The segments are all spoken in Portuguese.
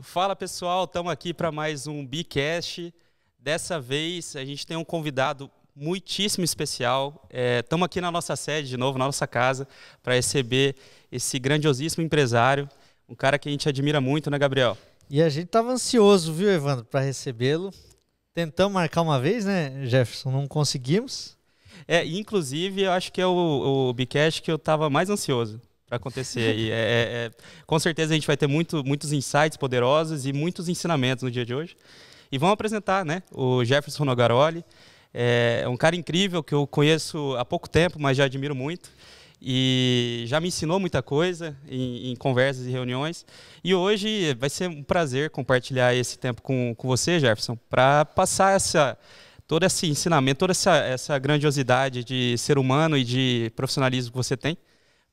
Fala pessoal, estamos aqui para mais um Bicast. Dessa vez a gente tem um convidado muitíssimo especial. Estamos aqui na nossa sede de novo, na nossa casa, para receber esse grandiosíssimo empresário, um cara que a gente admira muito, né, Gabriel? E a gente estava ansioso, viu, Evandro, para recebê-lo. Tentamos marcar uma vez, né, Jefferson? Não conseguimos. Inclusive, eu acho que é o Bicast que eu estava mais ansioso para acontecer aí. Com certeza a gente vai ter muitos insights poderosos e muitos ensinamentos no dia de hoje. E vamos apresentar, né, o Jefferson Nogaroli. É um cara incrível que eu conheço há pouco tempo, mas já admiro muito. E já me ensinou muita coisa em conversas e reuniões. E hoje vai ser um prazer compartilhar esse tempo com você, Jefferson, para passar todo esse ensinamento, toda essa grandiosidade de ser humano e de profissionalismo que você tem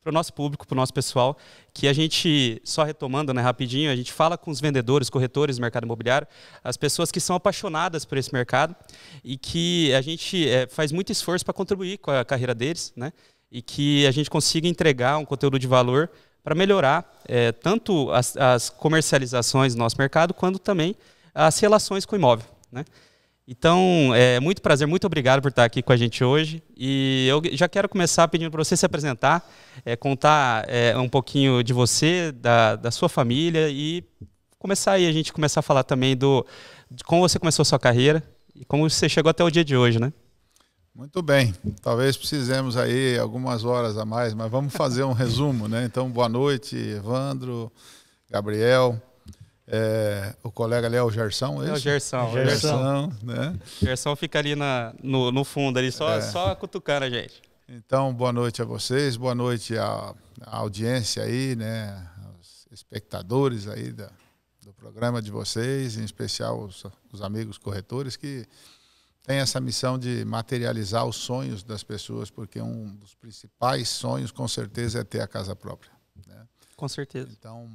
para o nosso público, para o nosso pessoal, que a gente, só retomando, né, rapidinho, a gente fala com os vendedores, corretores do mercado imobiliário, as pessoas que são apaixonadas por esse mercado e que a gente faz muito esforço para contribuir com a carreira deles, né, e que a gente consiga entregar um conteúdo de valor para melhorar tanto as comercializações do nosso mercado, quanto também as relações com o imóvel, né. Então, muito prazer, muito obrigado por estar aqui com a gente hoje. E eu já quero começar pedindo para você se apresentar, contar um pouquinho de você, da sua família e a gente começar a falar também de como você começou a sua carreira e como você chegou até o dia de hoje, né? Muito bem, talvez precisemos aí algumas horas a mais, mas vamos fazer um resumo, né? Então, boa noite, Evandro, Gabriel. O colega ali é o Gerson, é o Gerson. Né? Gerson fica ali no fundo, ali, só cutucando a gente. Então, boa noite a vocês, boa noite à audiência aí, né? Aos espectadores aí do programa de vocês, em especial os amigos corretores que têm essa missão de materializar os sonhos das pessoas, porque um dos principais sonhos, com certeza, é ter a casa própria, né? Com certeza. Então,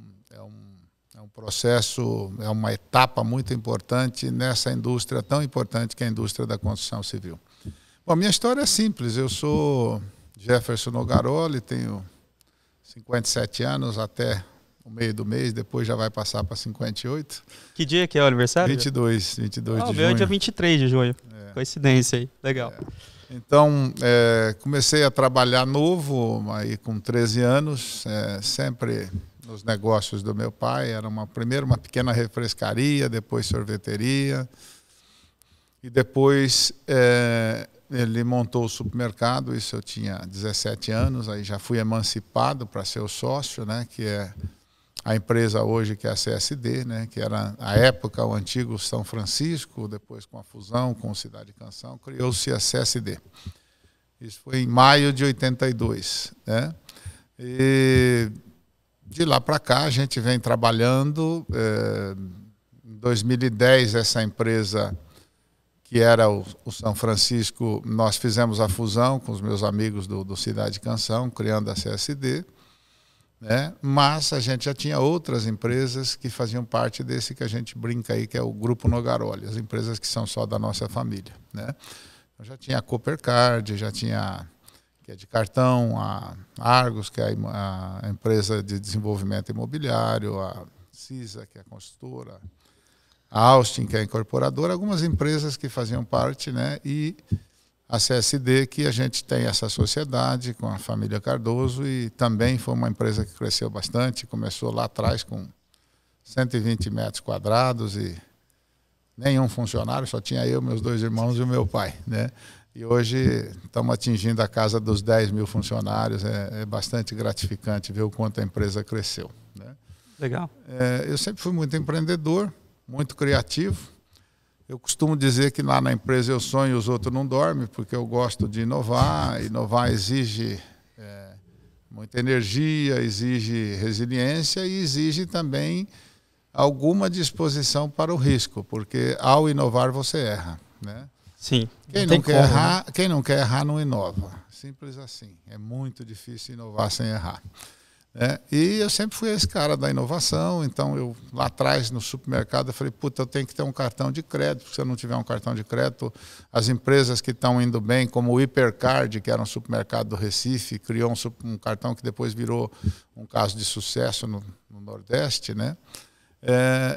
é um processo, é uma etapa muito importante nessa indústria tão importante que é a indústria da construção civil. Bom, a minha história é simples. Eu sou Jefferson Nogaroli, tenho 57 anos até o meio do mês, depois já vai passar para 58. Que dia que é o aniversário? 22 de junho. O meu é dia 23 de junho. Coincidência aí, legal. Então, comecei a trabalhar novo, aí com 13 anos, sempre nos negócios do meu pai. Era primeiro uma pequena refrescaria, depois sorveteria. E depois ele montou o supermercado, isso eu tinha 17 anos, aí já fui emancipado para ser o sócio, né, que é a empresa hoje que é a CSD, né, que era, à época, o antigo São Francisco, depois com a fusão com o Cidade Canção, criou-se a CSD. Isso foi em maio de 82, né? E de lá para cá a gente vem trabalhando. Em 2010 essa empresa, que era o São Francisco, nós fizemos a fusão com os meus amigos do Cidade Canção, criando a CSD, né? Mas a gente já tinha outras empresas que faziam parte desse que a gente brinca aí, que é o Grupo Nogaroli, as empresas que são só da nossa família, né? Eu já tinha a Coopercard, já tinha, que é de cartão, a Argos, que é a empresa de desenvolvimento imobiliário, a CISA, que é a construtora, a Austin, que é a incorporadora, algumas empresas que faziam parte, né? E a CSD, que a gente tem essa sociedade com a família Cardoso, e também foi uma empresa que cresceu bastante, começou lá atrás com 120 metros quadrados e nenhum funcionário, só tinha eu, meus dois irmãos e o meu pai, né? E hoje estamos atingindo a casa dos 10 mil funcionários. É bastante gratificante ver o quanto a empresa cresceu, né? Legal. Eu sempre fui muito empreendedor, muito criativo. Eu costumo dizer que lá na empresa eu sonho e os outros não dormem, porque eu gosto de inovar. Inovar exige muita energia, exige resiliência e exige também alguma disposição para o risco, porque ao inovar você erra, né? Sim. Quem não quer errar não inova. Simples assim. É muito difícil inovar sem errar. E eu sempre fui esse cara da inovação. Então, eu lá atrás no supermercado eu falei, puta, eu tenho que ter um cartão de crédito, porque se eu não tiver um cartão de crédito, as empresas que estão indo bem, como o Hipercard, que era um supermercado do Recife, criou um cartão que depois virou um caso de sucesso no Nordeste, né?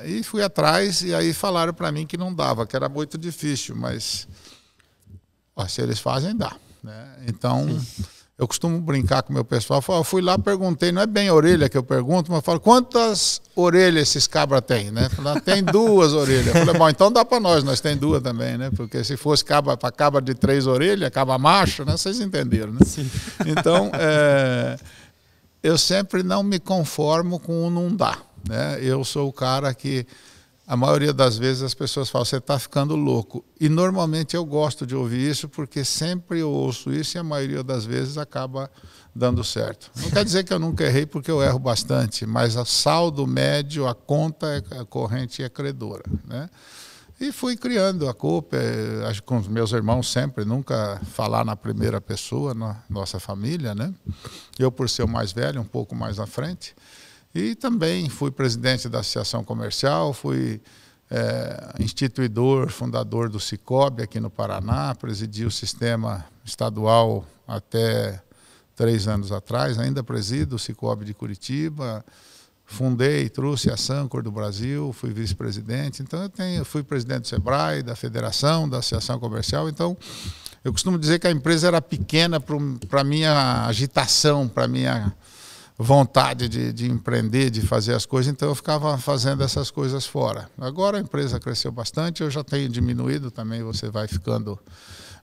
E fui atrás, e aí falaram para mim que não dava, que era muito difícil, mas se eles fazem, dá, né? Então, eu costumo brincar com o meu pessoal, eu fui lá, perguntei, não é bem a orelha que eu pergunto, mas eu falo, quantas orelhas esses cabras têm, né? Falo, tem 2 orelhas. Eu falei, bom, então dá para nós tem 2 também, né? Porque se fosse para cabra de 3 orelhas, cabra macho, né? Vocês entenderam, né? Sim. Então, eu sempre não me conformo com o não dá, né? Eu sou o cara que, a maioria das vezes, as pessoas falam, você está ficando louco. E normalmente eu gosto de ouvir isso, porque sempre eu ouço isso e a maioria das vezes acaba dando certo. Não quer dizer que eu nunca errei, porque eu erro bastante, mas a saldo médio, a conta corrente é credora, né? E fui criando a culpa, acho que com os meus irmãos sempre, nunca falar na primeira pessoa, na nossa família, né? Eu, por ser o mais velho, um pouco mais à frente. E também fui presidente da Associação Comercial, fui instituidor, fundador do Cicobi aqui no Paraná, presidi o sistema estadual até 3 anos atrás, ainda presido o Cicobi de Curitiba, fundei, trouxe a Sancor do Brasil, fui vice-presidente, então fui presidente do Sebrae, da Federação, da Associação Comercial, então eu costumo dizer que a empresa era pequena para a minha agitação, para a minha vontade de empreender, de fazer as coisas, então eu ficava fazendo essas coisas fora. Agora a empresa cresceu bastante, eu já tenho diminuído também, você vai ficando...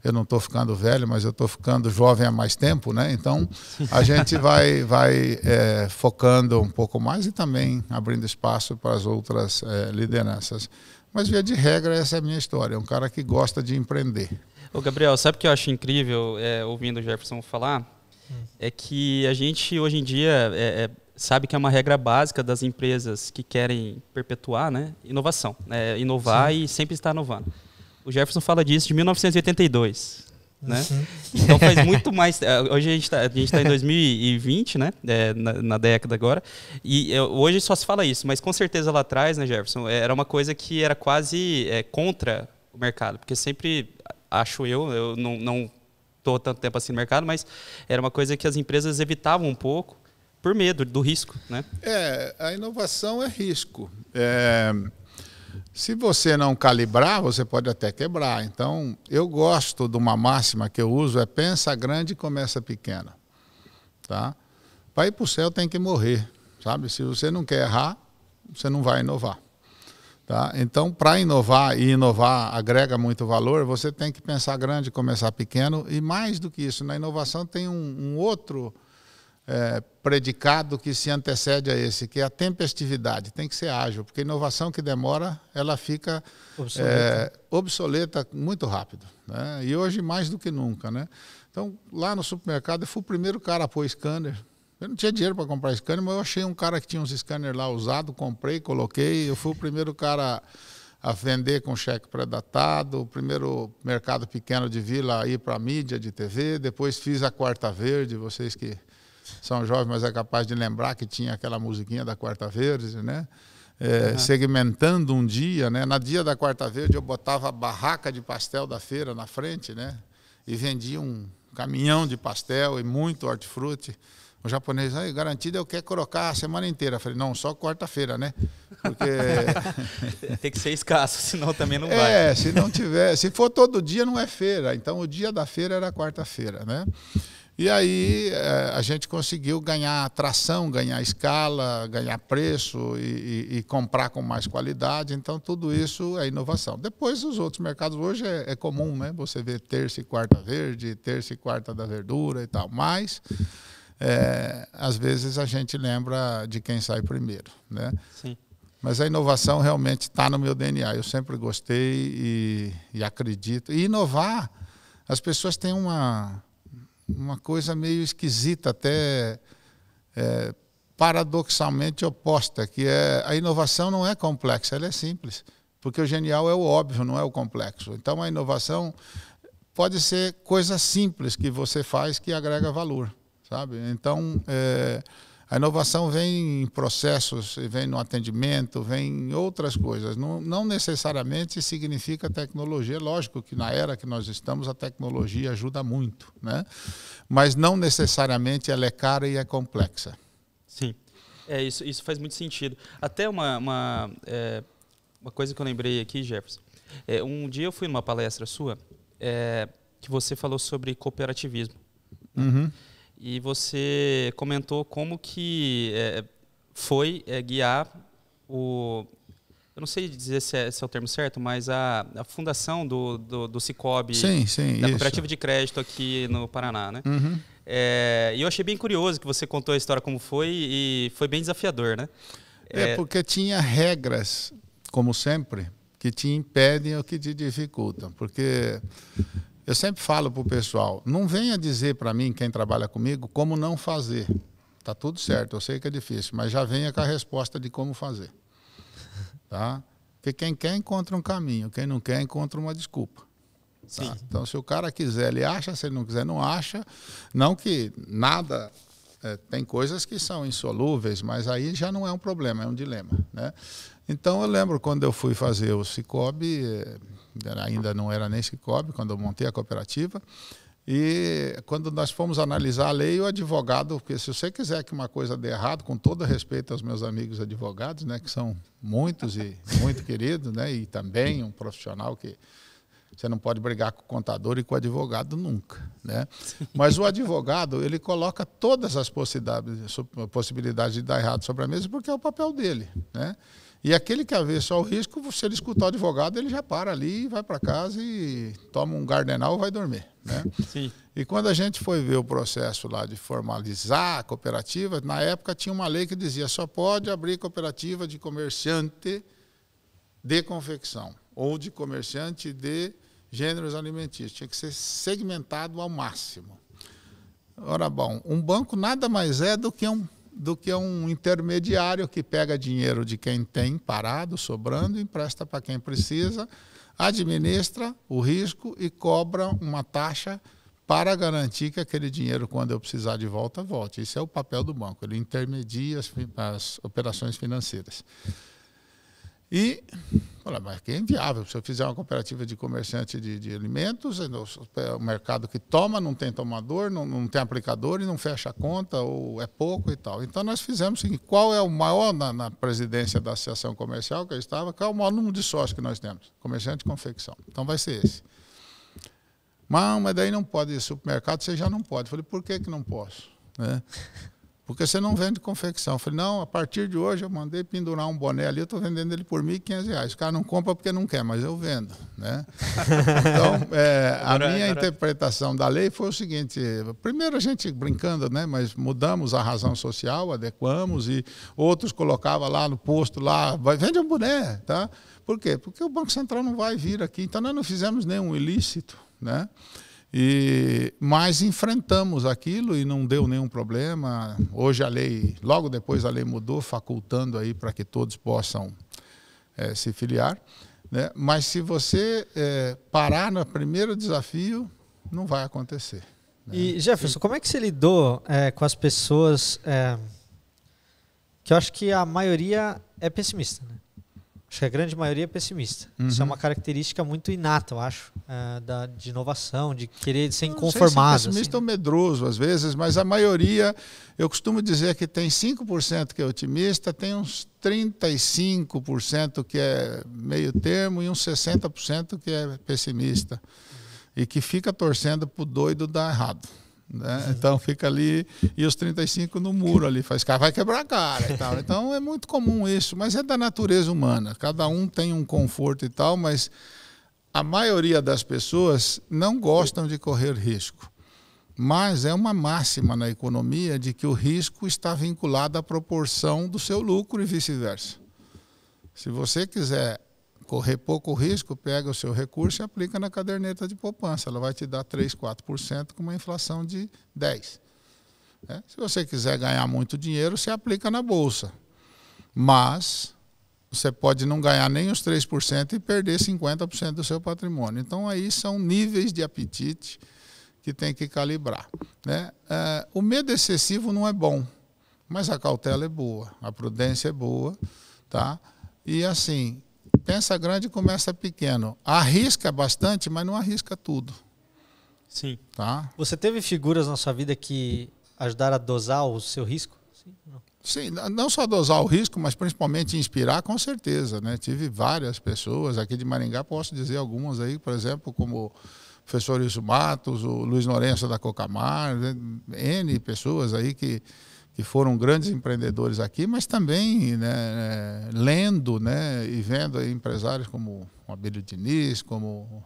Eu não estou ficando velho, mas eu estou ficando jovem há mais tempo, né? Então, a gente vai focando um pouco mais e também abrindo espaço para as outras lideranças. Mas, via de regra, essa é a minha história. Um cara que gosta de empreender. Ô, Gabriel, sabe o que eu acho incrível, ouvindo o Jefferson falar? É que a gente, hoje em dia, sabe que é uma regra básica das empresas que querem perpetuar, né? Inovação. Inovar e sempre estar inovando. O Jefferson fala disso de 1982, né? Então faz muito mais... Hoje a gente tá em 2020, né? Na década agora. E hoje só se fala isso, mas com certeza lá atrás, né, Jefferson, era uma coisa que era quase contra o mercado. Porque sempre, acho eu não estou tanto tempo assim no mercado, mas era uma coisa que as empresas evitavam um pouco por medo do risco, né? A inovação é risco. Se você não calibrar, você pode até quebrar. Então, eu gosto de uma máxima que eu uso, pensa grande e começa pequeno. Tá? Para ir para o céu tem que morrer, sabe? Se você não quer errar, você não vai inovar. Tá? Então, para inovar, e inovar agrega muito valor, você tem que pensar grande e começar pequeno. E mais do que isso, na inovação tem um outro predicado que se antecede a esse, que é a tempestividade. Tem que ser ágil, porque inovação que demora, ela fica obsoleta muito rápido, né? E hoje mais do que nunca, né? Então, lá no supermercado, eu fui o primeiro cara a pôr scanner. Eu não tinha dinheiro para comprar scanner, mas eu achei um cara que tinha uns scanners lá usados, comprei, coloquei. Eu fui o primeiro cara a vender com cheque pré-datado, o primeiro mercado pequeno de vila a ir para a mídia de TV, depois fiz a Quarta Verde, vocês que são jovens, mas é capaz de lembrar que tinha aquela musiquinha da Quarta Verde, né? Segmentando um dia, né? Na dia da Quarta Verde eu botava a barraca de pastel da feira na frente, né? E vendia um caminhão de pastel e muito hortifruti. O japonês, garantido eu quero colocar a semana inteira. Eu falei, não, só quarta-feira, né? Porque... Tem que ser escasso, senão também não vai. Se não tiver, se for todo dia não é feira. Então o dia da feira era quarta-feira, né? E aí a gente conseguiu ganhar tração, ganhar escala, ganhar preço e comprar com mais qualidade. Então, tudo isso é inovação. Depois, os outros mercados hoje é comum, né? Você vê terça e quarta verde, terça e quarta da verdura e tal. Mas, às vezes, a gente lembra de quem sai primeiro, né? Sim. Mas a inovação realmente está no meu DNA. Eu sempre gostei e acredito. E inovar, as pessoas têm uma coisa meio esquisita, até paradoxalmente oposta, que a inovação não é complexa, ela é simples, porque o genial é o óbvio, não é o complexo. Então a inovação pode ser coisa simples que você faz que agrega valor, sabe? Então a inovação vem em processos, vem no atendimento, vem em outras coisas. Não necessariamente significa tecnologia. Lógico que na era que nós estamos, a tecnologia ajuda muito, né? Mas não necessariamente ela é cara e é complexa. Sim. Isso faz muito sentido. Até uma coisa que eu lembrei aqui, Jefferson. Um dia eu fui numa palestra sua que você falou sobre cooperativismo. Uhum. E você comentou como que foi guiar o... Eu não sei dizer se é o termo certo, mas a fundação do Sicoob, sim, da Cooperativa de Crédito aqui no Paraná, né? Uhum. E eu achei bem curioso que você contou a história como foi e foi bem desafiador, né? Porque tinha regras, como sempre, que te impedem ou que te dificultam. Porque eu sempre falo para o pessoal, não venha dizer para mim, quem trabalha comigo, como não fazer. Tá tudo certo, eu sei que é difícil, mas já venha com a resposta de como fazer. Tá? Porque quem quer encontra um caminho, quem não quer encontra uma desculpa. Tá? Então, se o cara quiser, ele acha, se ele não quiser, não acha. Não que nada... tem coisas que são insolúveis, mas aí já não é um problema, é um dilema, né? Então, eu lembro quando eu fui fazer o Sicoob, ainda não era nem Sicoob, quando eu montei a cooperativa, e quando nós fomos analisar a lei, o advogado, porque se você quiser que uma coisa dê errado, com todo respeito aos meus amigos advogados, né, que são muitos e muito queridos, né, e também um profissional que você não pode brigar com o contador e com o advogado nunca, né? Mas o advogado, ele coloca todas as possibilidades de dar errado sobre a mesa porque é o papel dele, né? E aquele que vê só o risco, se ele escutar o advogado, ele já para ali, vai para casa e toma um Gardenal e vai dormir, né? Sim. E quando a gente foi ver o processo lá de formalizar a cooperativa, na época tinha uma lei que dizia só pode abrir cooperativa de comerciante de confecção ou de comerciante de gêneros alimentícios. Tinha que ser segmentado ao máximo. Ora, bom, um banco nada mais é do que um intermediário que pega dinheiro de quem tem parado, sobrando, empresta para quem precisa, administra o risco e cobra uma taxa para garantir que aquele dinheiro, quando eu precisar de volta, volte. Esse é o papel do banco, ele intermedia as operações financeiras. E, mas que é inviável. Se eu fizer uma cooperativa de comerciante de alimentos, o mercado que toma não tem tomador, não tem aplicador e não fecha a conta, ou é pouco e tal. Então, nós fizemos o seguinte, qual é o maior, na presidência da Associação Comercial que eu estava, qual é o maior número de sócios que nós temos? Comerciante de confecção. Então, vai ser esse. Mas daí não pode ir supermercado, você já não pode. Eu falei, por que não posso? Né? Porque você não vende confecção. Eu falei, não, a partir de hoje eu mandei pendurar um boné ali, eu estou vendendo ele por R$ 1.500. O cara não compra porque não quer, mas eu vendo. Né? Então, a minha interpretação da lei foi o seguinte, primeiro a gente brincando, né, mas mudamos a razão social, adequamos, e outros colocavam lá no posto, lá, vende um boné. Tá? Por quê? Porque o Banco Central não vai vir aqui, então nós não fizemos nenhum ilícito, né? Mas enfrentamos aquilo e não deu nenhum problema. Hoje a lei, logo depois a lei mudou, facultando aí para que todos possam se filiar, né? Mas se você parar no primeiro desafio, não vai acontecer, né? E Jefferson, como é que você lidou com as pessoas que eu acho que a maioria é pessimista, né? Acho que a grande maioria é pessimista. Uhum. Isso é uma característica muito inata, eu acho, de inovação, de querer ser inconformado. Pessimista ou medroso, às vezes, mas a maioria, eu costumo dizer que tem 5% que é otimista, tem uns 35% que é meio termo e uns 60% que é pessimista. E que fica torcendo para o doido dar errado. Né? Então fica ali, e os 35 no muro ali, vai quebrar a cara e tal. Então é muito comum isso, mas é da natureza humana. Cada um tem um conforto e tal, mas a maioria das pessoas não gostam de correr risco. Mas é uma máxima na economia de que o risco está vinculado à proporção do seu lucro e vice-versa. Se você quiser correr pouco risco, pega o seu recurso e aplica na caderneta de poupança. Ela vai te dar 3%, 4% com uma inflação de 10%. Se você quiser ganhar muito dinheiro, você aplica na bolsa. Mas você pode não ganhar nem os 3% e perder 50% do seu patrimônio. Então, aí são níveis de apetite que tem que calibrar. Né? O medo excessivo não é bom, mas a cautela é boa, a prudência é boa. Tá? E assim, pensa grande e começa pequeno. Arrisca bastante, mas não arrisca tudo. Sim. Tá? Você teve figuras na sua vida que ajudaram a dosar o seu risco? Sim. Não. Sim, não só dosar o risco, mas principalmente inspirar, com certeza, né? Tive várias pessoas aqui de Maringá, posso dizer algumas aí, por exemplo, como o professor Wilson Matos, o Luiz Lourenço da Cocamar, né? N pessoas aí que foram grandes empreendedores aqui, mas também, né, lendo, né, e vendo aí empresários como o Abílio Diniz, como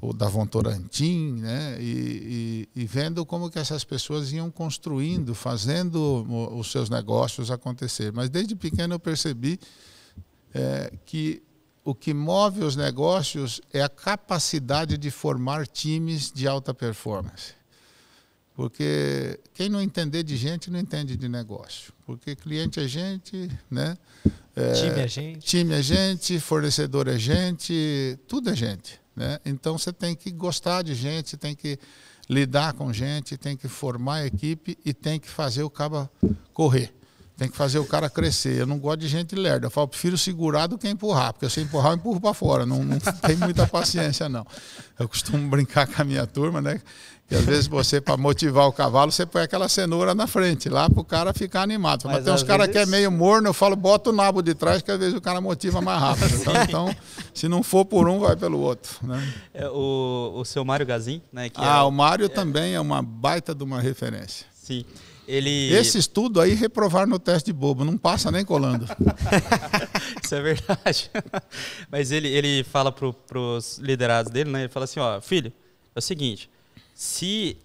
o Davon Torantim, né, e vendo como que essas pessoas iam construindo, fazendo os seus negócios acontecer. Mas desde pequeno eu percebi que o que move os negócios é a capacidade de formar times de alta performance. Porque quem não entender de gente não entende de negócio. Porque cliente é gente, né? Time é gente. Time é gente, fornecedor é gente, tudo é gente, né? Então você tem que gostar de gente, tem que lidar com gente, tem que formar a equipe e tem que fazer o cara correr. Tem que fazer o cara crescer. Eu não gosto de gente lerda. Eu falo, prefiro segurar do que empurrar. Porque se empurrar, eu empurro para fora. Não tem muita paciência, não. Eu costumo brincar com a minha turma, né? E às vezes você, para motivar o cavalo, você põe aquela cenoura na frente, lá para o cara ficar animado. Mas tem uns caras que é meio morno, eu falo, bota o nabo de trás, que às vezes o cara motiva mais rápido. Então, se não for por um, vai pelo outro. Né? O seu Mário Gazin, né? Que o Mário também é uma baita de uma referência. Sim. Esse estudo aí, reprovar no teste de bobo, não passa nem colando. Isso é verdade. Mas ele fala para os liderados dele, né? Ele fala assim, ó, filho, é o seguinte, se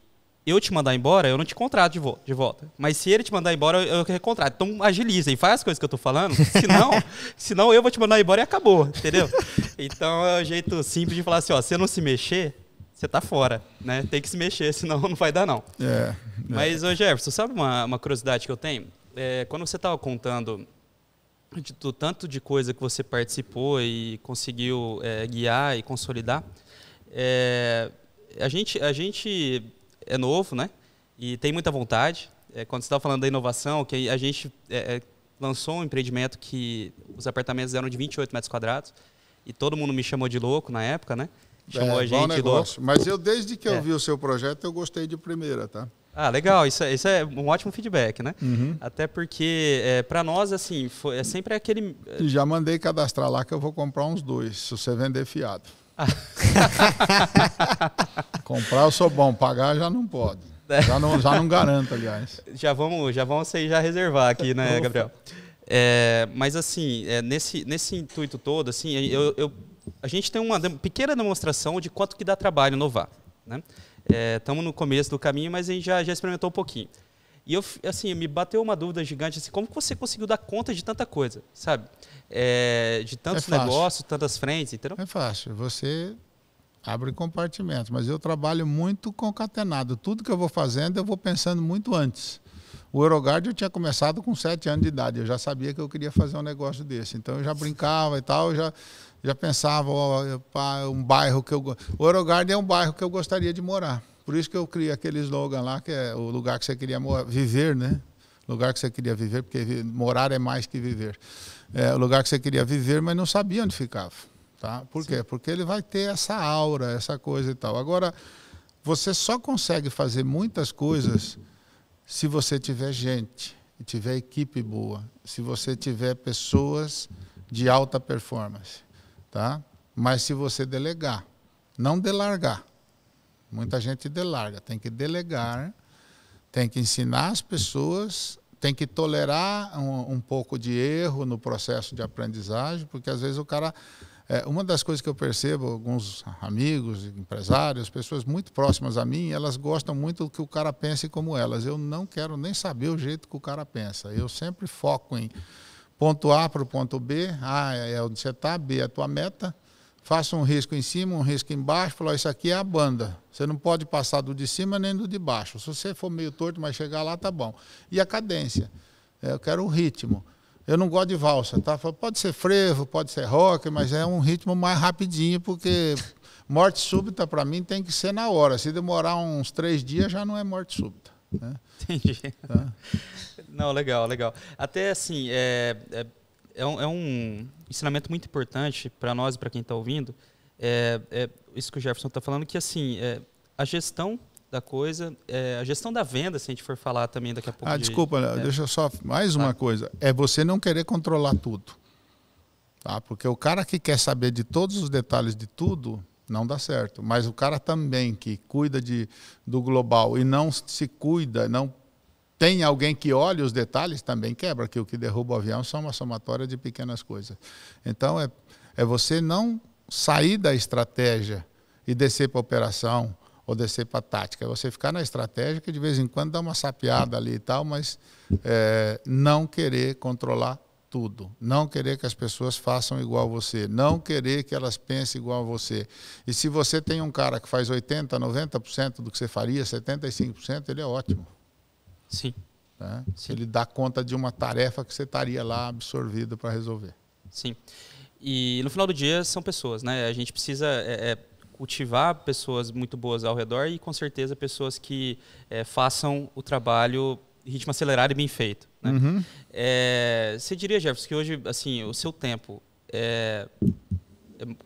eu te mandar embora, eu não te contrato de volta. Mas se ele te mandar embora, eu recontrato. Então agiliza e faz as coisas que eu tô falando, senão eu vou te mandar embora e acabou, entendeu? Então é um jeito simples de falar assim, ó, se eu não se mexer, você tá fora, né? Tem que se mexer, senão não vai dar, não. Mas, ô Jefferson, sabe uma curiosidade que eu tenho? Quando você estava contando do tanto de coisa que você participou e conseguiu guiar e consolidar, a gente é novo, né? E tem muita vontade. Quando você estava falando da inovação, que a gente lançou um empreendimento que os apartamentos eram de 28 metros quadrados e todo mundo me chamou de louco na época, né? Chamou a gente de louco. Mas eu, desde que eu vi o seu projeto, eu gostei de primeira, tá? Ah, legal. Isso é um ótimo feedback, né? Uhum. Até porque, para nós, assim, é sempre aquele... Já mandei cadastrar lá que eu vou comprar uns 2, se você vender fiado. Comprar eu sou bom, pagar já não pode. Já não garanto, aliás. Já vamos já reservar aqui, né, Gabriel? Mas, assim, nesse intuito todo, assim, a gente tem uma pequena demonstração de quanto que dá trabalho inovar, né? Estamos no começo do caminho, mas a gente já experimentou um pouquinho. E me bateu uma dúvida gigante, assim, como que você conseguiu dar conta de tanta coisa, sabe? De tantos negócios, tantas frentes, entendeu? É fácil, você abre compartimentos, mas eu trabalho muito concatenado. Tudo que eu vou fazendo, eu vou pensando muito antes. O Eurogard eu tinha começado com 7 anos de idade, eu já sabia que eu queria fazer um negócio desse. Então eu já brincava e tal, eu já pensava, um bairro que o Eurogard é um bairro que eu gostaria de morar. Por isso que eu criei aquele slogan lá, que é o lugar que você queria viver, né? Lugar que você queria viver, porque morar é mais que viver. O lugar que você queria viver, mas não sabia onde ficava. Tá? Por quê? Porque ele vai ter essa aura, essa coisa e tal. Agora, você só consegue fazer muitas coisas se você tiver gente, tiver equipe boa, se você tiver pessoas de alta performance. Tá? Mas se você delegar, não delargar. Muita gente delarga, tem que delegar, tem que ensinar as pessoas, tem que tolerar um pouco de erro no processo de aprendizagem, porque às vezes o cara... uma das coisas que eu percebo, alguns amigos, empresários, pessoas muito próximas a mim, elas gostam muito que o cara pense como elas. Eu não quero nem saber o jeito que o cara pensa. Eu sempre foco em ponto A para o ponto B. A é onde você está, B é a tua meta. Faça um risco em cima, um risco embaixo. Fala, isso aqui é a banda. Você não pode passar do de cima nem do de baixo. Se você for meio torto, mas chegar lá, tá bom. E a cadência. Eu quero o ritmo. Eu não gosto de valsa, tá? Pode ser frevo, pode ser rock, mas é um ritmo mais rapidinho, porque morte súbita, para mim, tem que ser na hora. Se demorar uns 3 dias, já não é morte súbita. Né? Entendi. Tá? Não, legal. Até assim, é um ensinamento muito importante para nós e para quem está ouvindo. Isso que o Jefferson está falando, que assim, a gestão da coisa. A gestão da venda, se a gente for falar também daqui a pouco. Desculpa, deixa eu só... Mais uma coisa. É você não querer controlar tudo. Tá? Porque o cara que quer saber de todos os detalhes de tudo, não dá certo. Mas o cara também que cuida do global e não se cuida, não tem alguém que olhe os detalhes, também quebra, que o que derruba o avião são uma somatória de pequenas coisas. Então, é você não sair da estratégia e descer para a operação ou descer para a tática. É você ficar na estratégia, que de vez em quando dá uma sapeada ali e tal, mas não querer controlar tudo. Não querer que as pessoas façam igual a você. Não querer que elas pensem igual a você. E se você tem um cara que faz 80%, 90% do que você faria, 75%, ele é ótimo. Sim. Né? Sim. Ele dá conta de uma tarefa que você estaria lá absorvido para resolver. Sim. E no final do dia são pessoas, né? A gente precisa cultivar pessoas muito boas ao redor e com certeza pessoas que façam o trabalho em ritmo acelerado e bem feito. Né? Uhum. Você diria, Jefferson, que hoje assim, o seu tempo é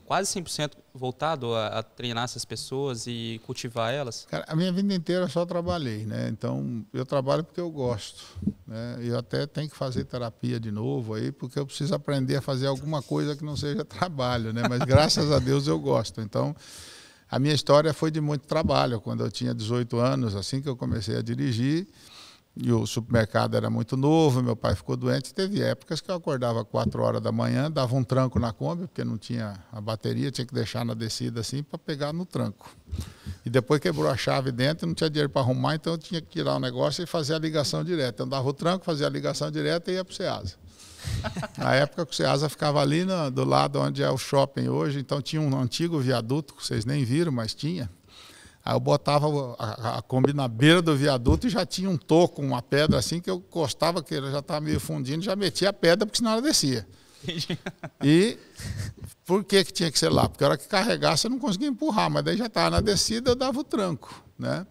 quase 100% voltado a treinar essas pessoas e cultivar elas? Cara, a minha vida inteira eu só trabalhei, né? Então, eu trabalho porque eu gosto. Né? Eu até tenho que fazer terapia de novo aí, porque eu preciso aprender a fazer alguma coisa que não seja trabalho, né? Mas graças a Deus eu gosto. Então, a minha história foi de muito trabalho. Quando eu tinha 18 anos, assim que eu comecei a dirigir, e o supermercado era muito novo, meu pai ficou doente, teve épocas que eu acordava 4 horas da manhã, dava um tranco na Kombi, porque não tinha a bateria, tinha que deixar na descida assim para pegar no tranco. E depois quebrou a chave dentro, não tinha dinheiro para arrumar, então eu tinha que tirar o negócio e fazer a ligação direta. Eu dava o tranco, fazia a ligação direta e ia para o Ceasa. Na época que o Ceasa ficava ali do lado onde é o shopping hoje, então tinha um antigo viaduto, que vocês nem viram, mas tinha. Aí eu botava a Kombi na beira do viaduto e já tinha um toco, uma pedra assim, que eu gostava que ele já estava meio fundindo, já metia a pedra, porque senão ela descia. E por que tinha que ser lá? Porque a hora que carregasse eu não conseguia empurrar, mas daí já estava na descida, eu dava o tranco. Né?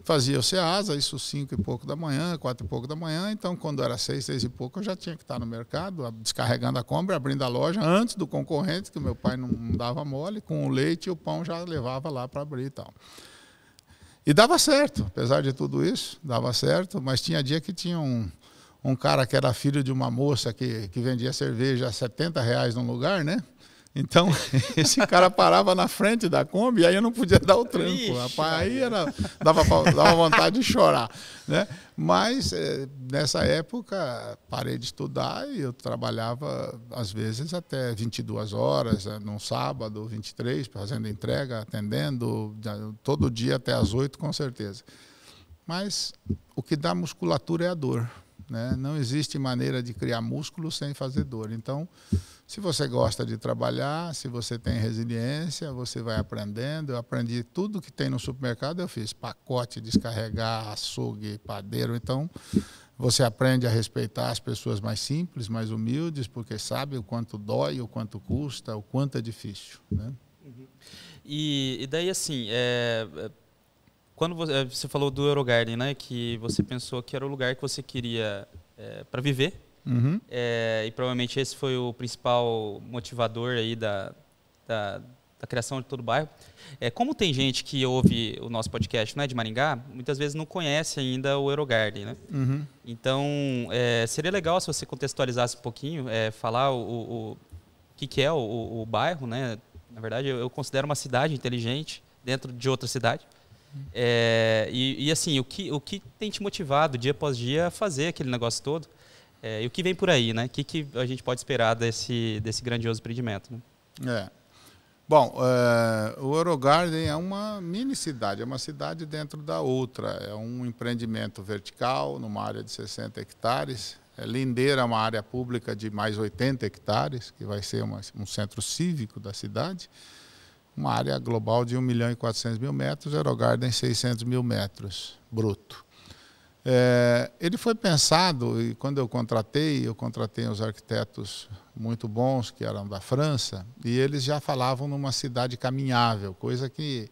Fazia o Ceasa, isso 5 e pouco da manhã, 4 e pouco da manhã, então quando era 6, 6 e pouco eu já tinha que estar no mercado, descarregando a Kombi, abrindo a loja antes do concorrente, que o meu pai não dava mole, com o leite e o pão já levava lá para abrir e tal. E dava certo, apesar de tudo isso, dava certo, mas tinha dia que tinha um cara que era filho de uma moça que vendia cerveja a R$70 num lugar, né? Então, esse cara parava na frente da Kombi e aí eu não podia dar o tranco. Ixi, rapaz, aí dava vontade de chorar. Né? Mas, nessa época, parei de estudar e eu trabalhava, às vezes, até 22 horas, num sábado, 23, fazendo entrega, atendendo, todo dia até às 8, com certeza. Mas o que dá musculatura é a dor. Né? Não existe maneira de criar músculo sem fazer dor. Então, se você gosta de trabalhar, se você tem resiliência, você vai aprendendo. Eu aprendi tudo que tem no supermercado, eu fiz pacote, descarregar, açougue, padeiro. Então, você aprende a respeitar as pessoas mais simples, mais humildes, porque sabe o quanto dói, o quanto custa, o quanto é difícil. Né? Uhum. E daí, assim, quando você falou do Eurogarden, né, que você pensou que era o lugar que você queria para viver, uhum. E provavelmente esse foi o principal motivador aí da criação de todo o bairro. Como tem gente que ouve o nosso podcast, né, de Maringá, muitas vezes não conhece ainda o Eurogarden, né? Uhum. Então, seria legal se você contextualizasse um pouquinho, falar o que é o bairro, né? Na verdade, eu considero uma cidade inteligente dentro de outra cidade. E assim, o que tem te motivado dia após dia a fazer aquele negócio todo? E o que vem por aí, né? O que a gente pode esperar desse grandioso empreendimento? Né? Bom, o Eurogarden é uma mini cidade, é uma cidade dentro da outra. É um empreendimento vertical, numa área de 60 hectares. Lindeira é uma área pública de mais 80 hectares, que vai ser um centro cívico da cidade. Uma área global de 1.400.000 metros, Eurogarden 600.000 metros bruto. Ele foi pensado, e quando eu contratei os arquitetos muito bons, que eram da França, e eles já falavam numa cidade caminhável, coisa que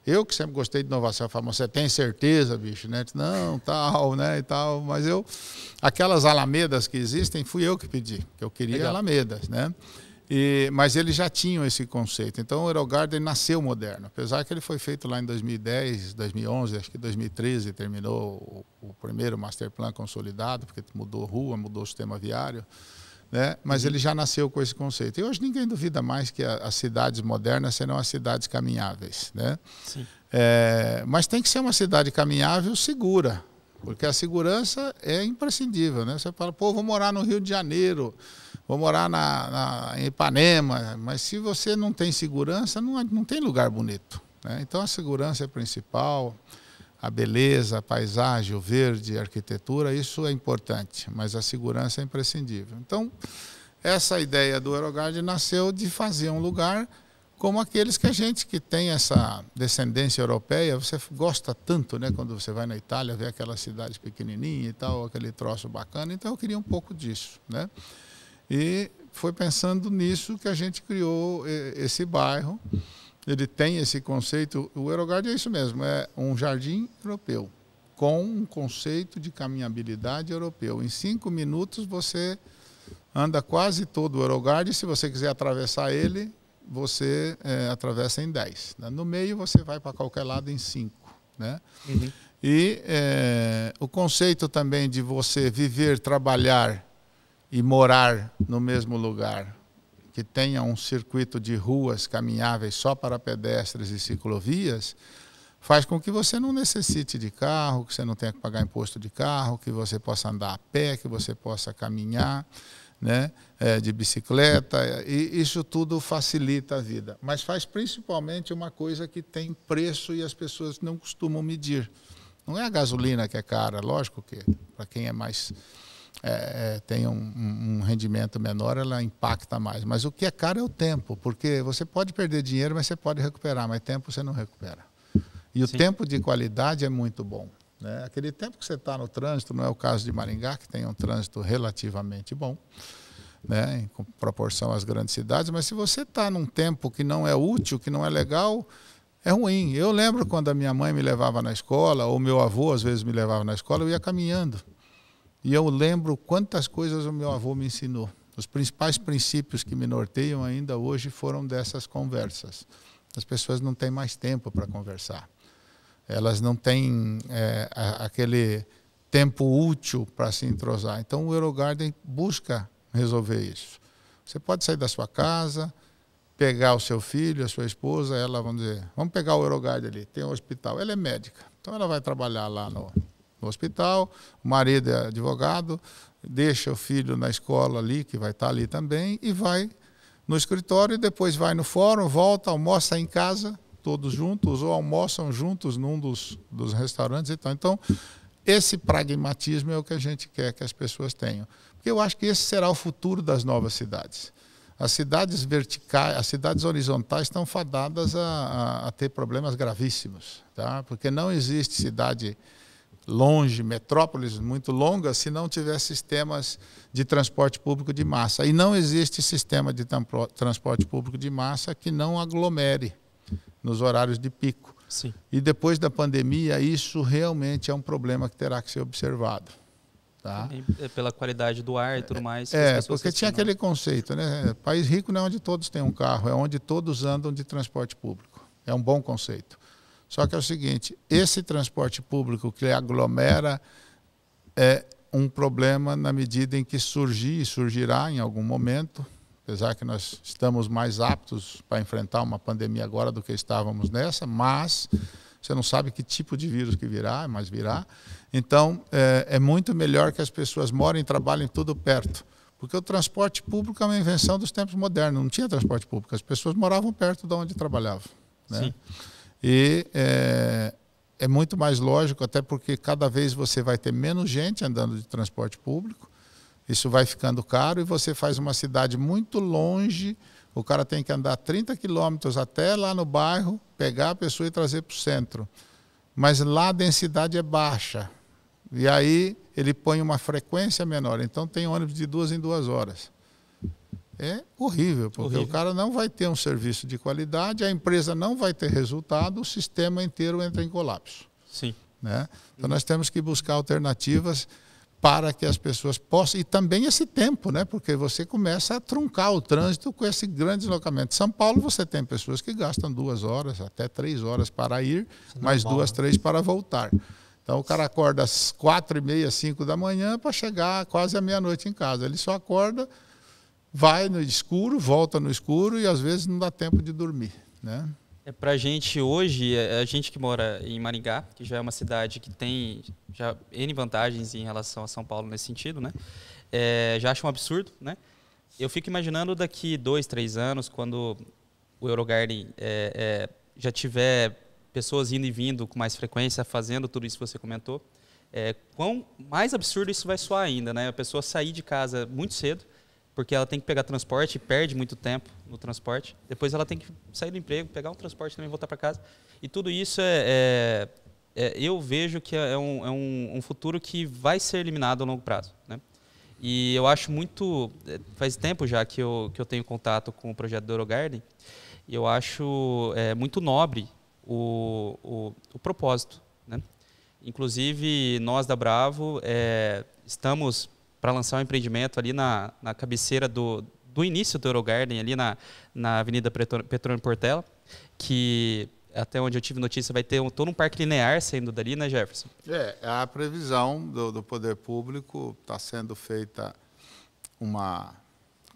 eu, que sempre gostei de inovação, eu falava, você tem certeza, bicho? Né? Não, tal, né, e tal, mas aquelas alamedas que existem, fui eu que pedi, que eu queria. Legal. Alamedas, né? Mas eles já tinham esse conceito. Então o Eurogarden nasceu moderno, apesar que ele foi feito lá em 2010, 2011, acho que 2013 terminou o primeiro master plan consolidado, porque mudou rua, mudou o sistema viário, né? Mas ele já nasceu com esse conceito. E hoje ninguém duvida mais que as cidades modernas serão as cidades caminháveis, né? Sim. Mas tem que ser uma cidade caminhável segura, porque a segurança é imprescindível, né? Você fala, pô, vou morar no Rio de Janeiro, vou morar em Ipanema, mas se você não tem segurança, não tem lugar bonito, né? Então a segurança é principal, a beleza, a paisagem, o verde, a arquitetura, isso é importante, mas a segurança é imprescindível. Então, essa ideia do Eurogarden nasceu de fazer um lugar como aqueles que tem essa descendência europeia, você gosta tanto, né, quando você vai na Itália, vê aquelas cidades pequenininhas e tal, aquele troço bacana, então eu queria um pouco disso, né? E foi pensando nisso que a gente criou esse bairro. Ele tem esse conceito, o Eurogarden é isso mesmo, é um jardim europeu, com um conceito de caminhabilidade europeu. Em 5 minutos você anda quase todo o Eurogarden, se você quiser atravessar ele, você atravessa em 10. Né? No meio você vai para qualquer lado em 5. Né? Uhum. E o conceito também de você viver, trabalhar e morar no mesmo lugar, que tenha um circuito de ruas caminháveis só para pedestres e ciclovias, faz com que você não necessite de carro, que você não tenha que pagar imposto de carro, que você possa andar a pé, que você possa caminhar, né, de bicicleta, e isso tudo facilita a vida. Mas faz principalmente uma coisa que tem preço e as pessoas não costumam medir. Não é a gasolina que é cara, lógico que para quem é mais tem um rendimento menor, ela impacta mais. Mas o que é caro é o tempo, porque você pode perder dinheiro, mas você pode recuperar, mas tempo você não recupera. E o tempo de qualidade é muito bom. Né? Aquele tempo que você está no trânsito, não é o caso de Maringá, que tem um trânsito relativamente bom, né, em proporção às grandes cidades, mas se você está num tempo que não é útil, que não é legal, é ruim. Eu lembro quando a minha mãe me levava na escola, ou meu avô às vezes me levava na escola, eu ia caminhando. E eu lembro quantas coisas o meu avô me ensinou. Os principais princípios que me norteiam ainda hoje foram dessas conversas. As pessoas não têm mais tempo para conversar. Elas não têm aquele tempo útil para se entrosar. Então o Eurogarden busca resolver isso. Você pode sair da sua casa, pegar o seu filho, a sua esposa, ela, vamos dizer, vamos pegar o Eurogarden ali, tem um hospital. Ela é médica, então ela vai trabalhar lá no hospital, o marido é advogado, deixa o filho na escola ali, que vai estar ali também, e vai no escritório, e depois vai no fórum, volta, almoça em casa, todos juntos, ou almoçam juntos num dos restaurantes e tal. Então, esse pragmatismo é o que a gente quer que as pessoas tenham. Porque eu acho que esse será o futuro das novas cidades. As cidades verticais, as cidades horizontais estão fadadas a ter problemas gravíssimos, tá? Porque não existe cidade longe, metrópoles muito longas, se não tiver sistemas de transporte público de massa. E não existe sistema de transporte público de massa que não aglomere nos horários de pico. Sim. E depois da pandemia, isso realmente é um problema que terá que ser observado. Tá? Pela qualidade do ar e tudo mais. Porque tinha aquele conceito, né? País rico não é onde todos têm um carro, é onde todos andam de transporte público. É um bom conceito. Só que é o seguinte, esse transporte público que aglomera é um problema na medida em que surgirá em algum momento, apesar que nós estamos mais aptos para enfrentar uma pandemia agora do que estávamos nessa, mas você não sabe que tipo de vírus que virá, mas virá. Então, é muito melhor que as pessoas morem e trabalhem tudo perto. Porque o transporte público é uma invenção dos tempos modernos, não tinha transporte público, as pessoas moravam perto de onde trabalhavam. Né? Sim. E é muito mais lógico, até porque cada vez você vai ter menos gente andando de transporte público, isso vai ficando caro e você faz uma cidade muito longe, o cara tem que andar 30 quilômetros até lá no bairro, pegar a pessoa e trazer para o centro. Mas lá a densidade é baixa, e aí ele põe uma frequência menor, então tem ônibus de 2 em 2 horas. É horrível, porque o cara não vai ter um serviço de qualidade, a empresa não vai ter resultado, o sistema inteiro entra em colapso. Sim. Né? Então nós temos que buscar alternativas para que as pessoas possam, e também esse tempo, né? Porque você começa a truncar o trânsito com esse grande deslocamento. São Paulo você tem pessoas que gastam 2 horas, até 3 horas para ir, mais 2, 3 para voltar. Então o cara acorda às 4h30, 5 da manhã para chegar quase à meia-noite em casa. Ele só acorda, vai no escuro, volta no escuro e às vezes não dá tempo de dormir, né? Para a gente hoje, a gente que mora em Maringá, que já é uma cidade que tem já N vantagens em relação a São Paulo nesse sentido, né? Já acho um absurdo, né? Eu fico imaginando daqui 2, 3 anos, quando o Eurogarden já tiver pessoas indo e vindo com mais frequência, fazendo tudo isso que você comentou, quão mais absurdo isso vai soar ainda, né? A pessoa sair de casa muito cedo, porque ela tem que pegar transporte e perde muito tempo no transporte. Depois ela tem que sair do emprego, pegar um transporte também, voltar para casa. E tudo isso eu vejo que é um futuro que vai ser eliminado a longo prazo, né? E eu acho muito... Faz tempo já que eu tenho contato com o projeto do Eurogarden, e eu acho muito nobre o propósito, né? Inclusive, nós da Bravo estamos para lançar um empreendimento ali na cabeceira do início do Eurogarden, ali na Avenida Petrônio Portela, que, até onde eu tive notícia, vai ter todo um parque linear saindo dali, né, Jefferson? A previsão do poder público, está sendo feita uma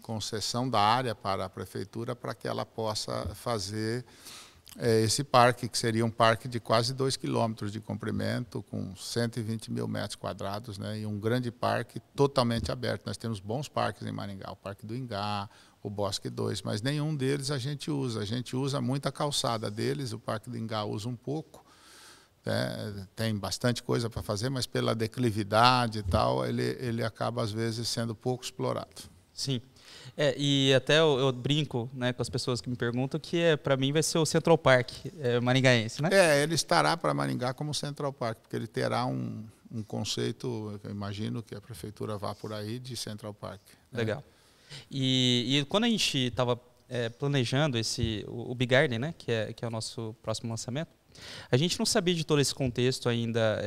concessão da área para a prefeitura para que ela possa fazer esse parque, que seria um parque de quase 2 quilômetros de comprimento, com 120 mil metros quadrados, né, e um grande parque totalmente aberto. Nós temos bons parques em Maringá, o Parque do Ingá, o Bosque 2, mas nenhum deles a gente usa. A gente usa muito a calçada deles, o Parque do Ingá usa um pouco, né, tem bastante coisa para fazer, mas pela declividade e tal, ele acaba, às vezes, sendo pouco explorado. Sim. E até eu brinco, né, com as pessoas que me perguntam que para mim vai ser o Central Park maringaense, né? Ele estará para Maringá como Central Park, porque ele terá um conceito, eu imagino que a prefeitura vá por aí, de Central Park. Né? Legal. E quando a gente estava planejando o Big Garden, né, que é o nosso próximo lançamento, a gente não sabia de todo esse contexto ainda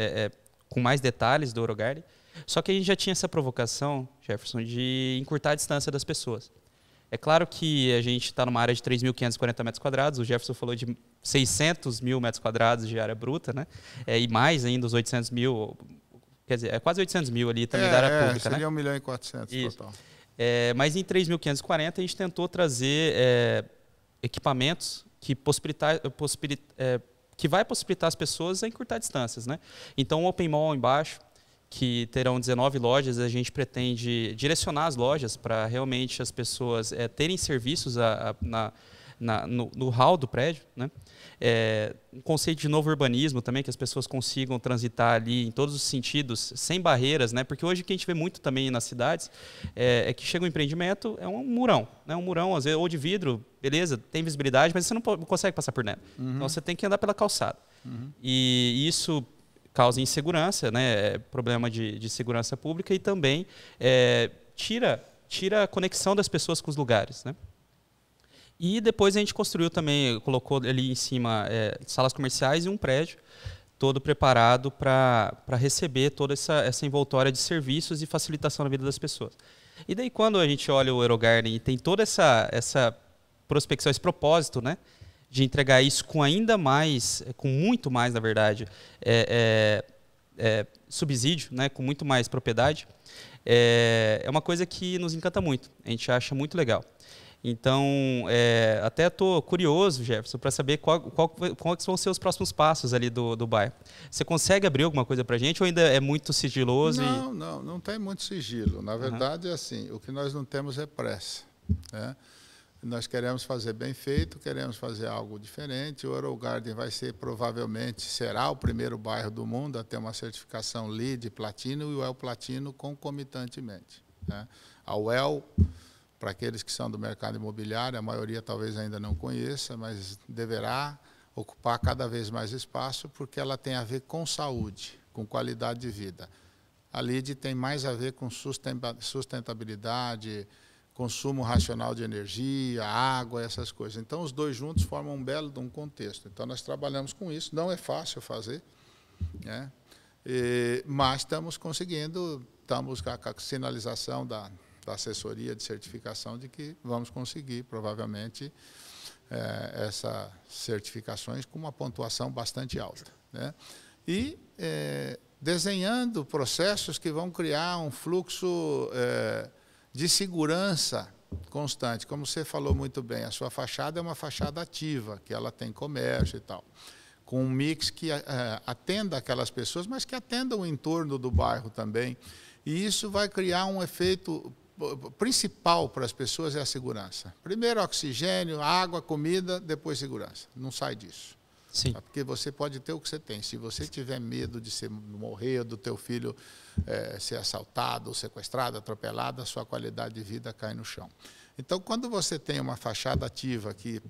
com mais detalhes do Eurogarden. Só que a gente já tinha essa provocação, Jefferson, de encurtar a distância das pessoas. É claro que a gente está numa área de 3.540 metros quadrados, o Jefferson falou de 600 mil metros quadrados de área bruta, né? E mais ainda os 800 mil, quer dizer, quase 800 mil ali também da área pública, seria, né? 1.400.000 total. Mas em 3.540 a gente tentou trazer equipamentos que vai possibilitar as pessoas a encurtar distâncias, né? Então, o Open Mall embaixo, que terão 19 lojas, a gente pretende direcionar as lojas para realmente as pessoas terem serviços no hall do prédio, né? Um conceito de novo urbanismo também, que as pessoas consigam transitar ali em todos os sentidos, sem barreiras, né? Porque hoje o que a gente vê muito também nas cidades é que chega um empreendimento, é um murão, né? Um murão, às vezes, ou de vidro, beleza, tem visibilidade, mas você não consegue passar por dentro. Uhum. Então você tem que andar pela calçada. Uhum. E isso causa insegurança, né? Problema de segurança pública e também tira a conexão das pessoas com os lugares, né? E depois a gente construiu também, colocou ali em cima salas comerciais e um prédio todo preparado para receber toda essa envoltória de serviços e facilitação na vida das pessoas. E daí quando a gente olha o Eurogarden e tem toda essa prospecção, esse propósito, né, de entregar isso com ainda mais, com muito mais, na verdade, subsídio, né, com muito mais propriedade, é uma coisa que nos encanta muito, a gente acha muito legal. Então, até estou curioso, Jefferson, para saber quais vão ser os próximos passos ali do bairro. Você consegue abrir alguma coisa para a gente ou ainda é muito sigiloso? Não tem muito sigilo. Na verdade, é assim, o que nós não temos é pressa, né? Nós queremos fazer bem feito, queremos fazer algo diferente. O Eurogarden provavelmente será o primeiro bairro do mundo a ter uma certificação LEED Platino e o WELL Platino concomitantemente, né? A WELL, para aqueles que são do mercado imobiliário, a maioria talvez ainda não conheça, mas deverá ocupar cada vez mais espaço porque ela tem a ver com saúde, com qualidade de vida. A LEED tem mais a ver com sustentabilidade, consumo racional de energia, água, essas coisas. Então, os dois juntos formam um belo de um contexto. Então, nós trabalhamos com isso. Não é fácil fazer, né? Mas estamos conseguindo estamos com a sinalização da assessoria de certificação de que vamos conseguir, provavelmente, essas certificações com uma pontuação bastante alta, né? E desenhando processos que vão criar um fluxo de segurança constante. Como você falou muito bem, a sua fachada é uma fachada ativa, que ela tem comércio e tal, com um mix que atenda aquelas pessoas, mas que atenda o entorno do bairro também. E isso vai criar um efeito principal para as pessoas, é a segurança. Primeiro oxigênio, água, comida, depois segurança. Não sai disso. Sim. Porque você pode ter o que você tem. Se você tiver medo de morrer, do teu filho ser assaltado, sequestrado, atropelado, a sua qualidade de vida cai no chão. Então, quando você tem uma fachada ativa que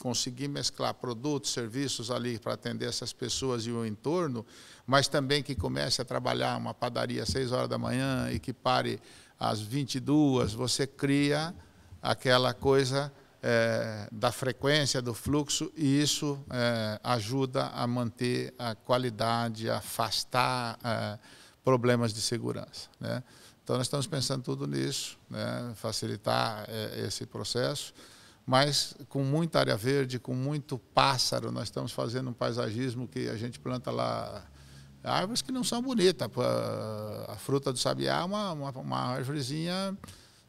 conseguir mesclar produtos, serviços ali para atender essas pessoas e o entorno, mas também que comece a trabalhar uma padaria às 6 horas da manhã e que pare às 22, você cria aquela coisa da frequência, do fluxo, e isso ajuda a manter a qualidade, a afastar problemas de segurança, né? Então, nós estamos pensando tudo nisso, né? Facilitar esse processo, mas com muita área verde, com muito pássaro. Nós estamos fazendo um paisagismo que a gente planta lá árvores que não são bonitas. A fruta do sabiá é uma árvorezinha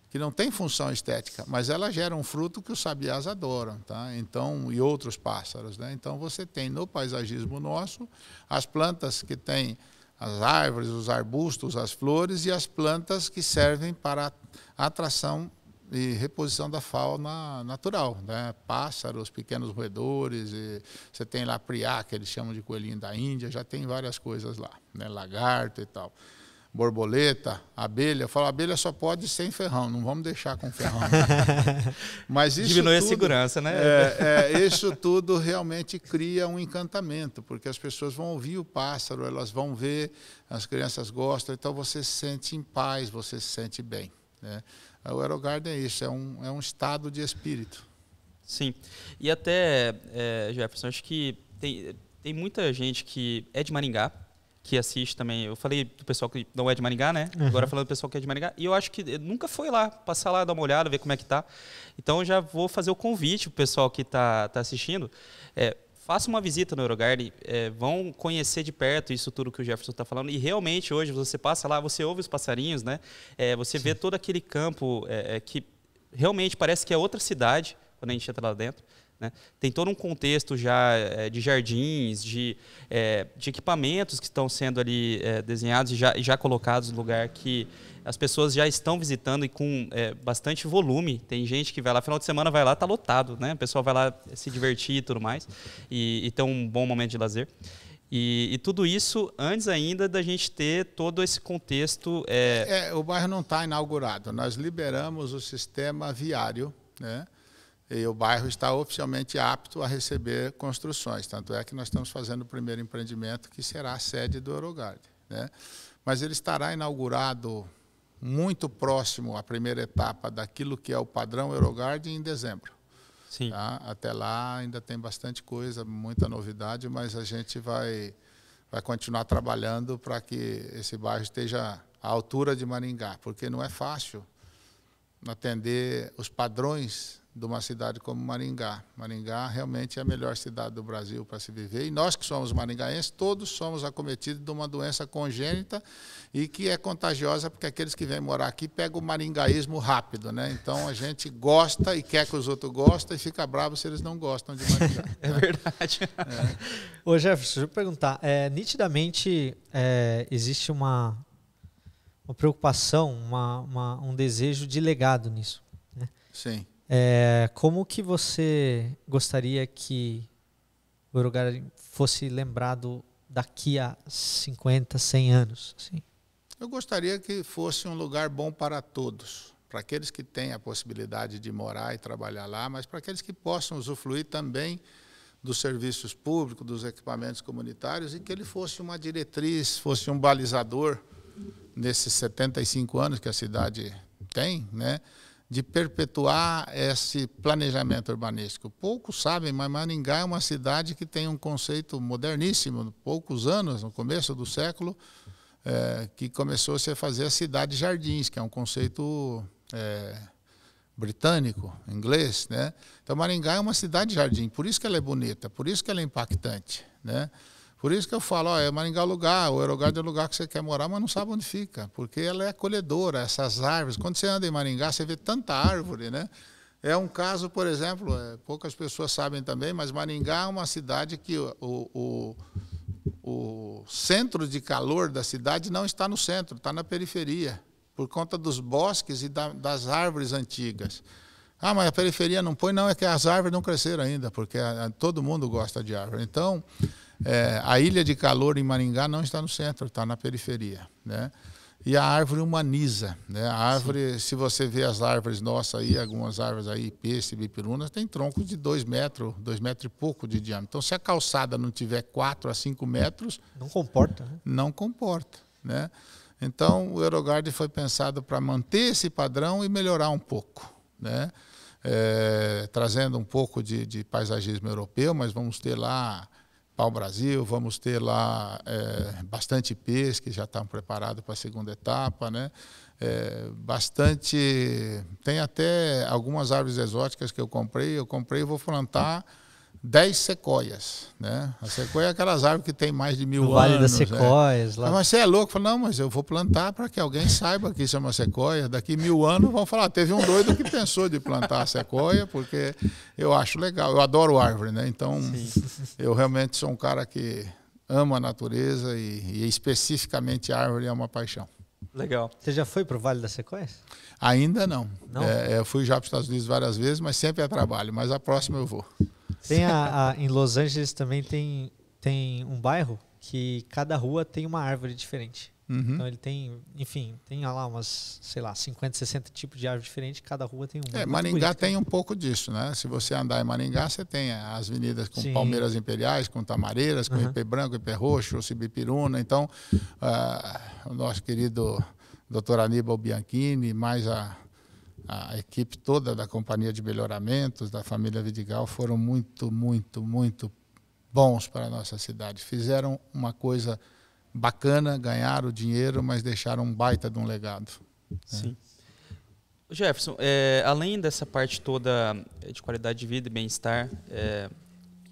que não tem função estética, mas ela gera um fruto que os sabiás adoram, tá? Então, e outros pássaros, né? Então, você tem no paisagismo nosso as plantas que têm as árvores, os arbustos, as flores, e as plantas que servem para atração e reposição da fauna natural, né? Pássaros, pequenos roedores, e você tem lá priá, que eles chamam de coelhinho da Índia, já tem várias coisas lá, né? Lagarto e tal. Borboleta, abelha. Eu falo, abelha só pode sem ferrão, não vamos deixar com ferrão. Mas isso diminui tudo, a segurança, né? Isso tudo realmente cria um encantamento, porque as pessoas vão ouvir o pássaro, elas vão ver, as crianças gostam, então você se sente em paz, você se sente bem, né? O AeroGarden é isso, é um estado de espírito. Sim. E até, Jefferson, acho que tem muita gente que é de Maringá, que assiste também. Eu falei do pessoal que não é de Maringá, né? Uhum. Agora falando do pessoal que é de Maringá. E eu acho que nunca foi lá, passar lá, dar uma olhada, ver como é que tá. Então, eu já vou fazer o convite para o pessoal que tá assistindo. Faça uma visita no AeroGarden, vão conhecer de perto isso tudo que o Jefferson está falando. E realmente, hoje, você passa lá, você ouve os passarinhos, né? Você vê todo aquele campo que realmente parece que é outra cidade, quando a gente entra lá dentro, né? Tem todo um contexto já de jardins, de equipamentos que estão sendo ali desenhados e já colocados no lugar que as pessoas já estão visitando e com bastante volume. Tem gente que vai lá, final de semana vai lá, está lotado, né? O pessoal vai lá se divertir e tudo mais, e ter um bom momento de lazer. E tudo isso antes ainda da gente ter todo esse contexto. O bairro não está inaugurado. Nós liberamos o sistema viário, né? E o bairro está oficialmente apto a receber construções. Tanto é que nós estamos fazendo o primeiro empreendimento, que será a sede do AeroGarden, né? Mas ele estará inaugurado muito próximo à primeira etapa daquilo que é o padrão AeroGarden em dezembro. Sim. Tá? Até lá ainda tem bastante coisa, muita novidade, mas a gente vai continuar trabalhando para que esse bairro esteja à altura de Maringá, porque não é fácil atender os padrões de uma cidade como Maringá. Maringá realmente é a melhor cidade do Brasil para se viver, e nós que somos maringaenses, todos somos acometidos de uma doença congênita e que é contagiosa, porque aqueles que vêm morar aqui pegam o maringaísmo rápido, né? Então a gente gosta e quer que os outros gostem e fica bravo se eles não gostam de Maringá. É verdade. Ô Jefferson, deixa eu perguntar, nitidamente existe uma preocupação, um desejo de legado nisso, né? Sim. Como que você gostaria que o AeroGarden fosse lembrado daqui a 50, 100 anos? Assim? Eu gostaria que fosse um lugar bom para todos, para aqueles que têm a possibilidade de morar e trabalhar lá, mas para aqueles que possam usufruir também dos serviços públicos, dos equipamentos comunitários, e que ele fosse uma diretriz, fosse um balizador nesses 75 anos que a cidade tem, né? De perpetuar esse planejamento urbanístico. Poucos sabem, mas Maringá é uma cidade que tem um conceito moderníssimo. Poucos anos, no começo do século, que começou-se a fazer a cidade jardins, que é um conceito britânico, inglês, né? Então Maringá é uma cidade jardim, por isso que ela é bonita, por isso que ela é impactante, né? Por isso que eu falo, Maringá é o lugar, o Eurogard é o lugar que você quer morar, mas não sabe onde fica, porque ela é acolhedora, essas árvores. Quando você anda em Maringá, você vê tanta árvore, né? É um caso, por exemplo, poucas pessoas sabem também, mas Maringá é uma cidade que o centro de calor da cidade não está no centro, está na periferia, por conta dos bosques e das árvores antigas. Mas a periferia não põe, não, é que as árvores não cresceram ainda, porque todo mundo gosta de árvore. Então, a ilha de calor em Maringá não está no centro, está na periferia, né? E a árvore humaniza, né? A árvore, se você vê as árvores nossas aí, algumas árvores aí, peixe, bipirunas, tem troncos de 2 metros e pouco de diâmetro. Então, se a calçada não tiver 4 a 5 metros... Não comporta, né? Não comporta, né? Então, o Eurogard foi pensado para manter esse padrão e melhorar um pouco, né? Trazendo um pouco de paisagismo europeu, mas vamos ter lá pau-brasil, vamos ter lá bastante peixe, que já estão preparados para a segunda etapa, né? Tem até algumas árvores exóticas que eu comprei e vou plantar 10 sequoias, né? A sequoia é aquelas árvores que tem mais de 1000 anos. O Vale das Sequoias. Lá. Mas você é louco? Eu falo, não, mas eu vou plantar para que alguém saiba que isso é uma sequoia. Daqui 1000 anos vão falar, teve um doido que pensou de plantar a sequoia, porque eu acho legal. Eu adoro árvore, né? Então, eu realmente sou um cara que ama a natureza e especificamente a árvore é uma paixão. Legal. Você já foi para o Vale das Sequoias? Ainda não. Não? Eu fui já para os Estados Unidos várias vezes, mas sempre é trabalho. Mas a próxima eu vou. Tem em Los Angeles também tem um bairro que cada rua tem uma árvore diferente. Uhum. Então ele tem, enfim, tem lá umas, sei lá, 50, 60 tipos de árvore diferente, cada rua tem uma. Maringá bonito, tem um pouco disso, né? Se você andar em Maringá, você tem as avenidas com palmeiras imperiais, com tamareiras, com ipê branco, ipê roxo, cibipiruna. Então, o nosso querido Dr. Aníbal Bianchini, mais a equipe toda da Companhia de Melhoramentos, da família Vidigal, foram muito, muito, muito bons para a nossa cidade. Fizeram uma coisa bacana, ganharam dinheiro, mas deixaram um baita de um legado. Sim. Jefferson, além dessa parte toda de qualidade de vida e bem-estar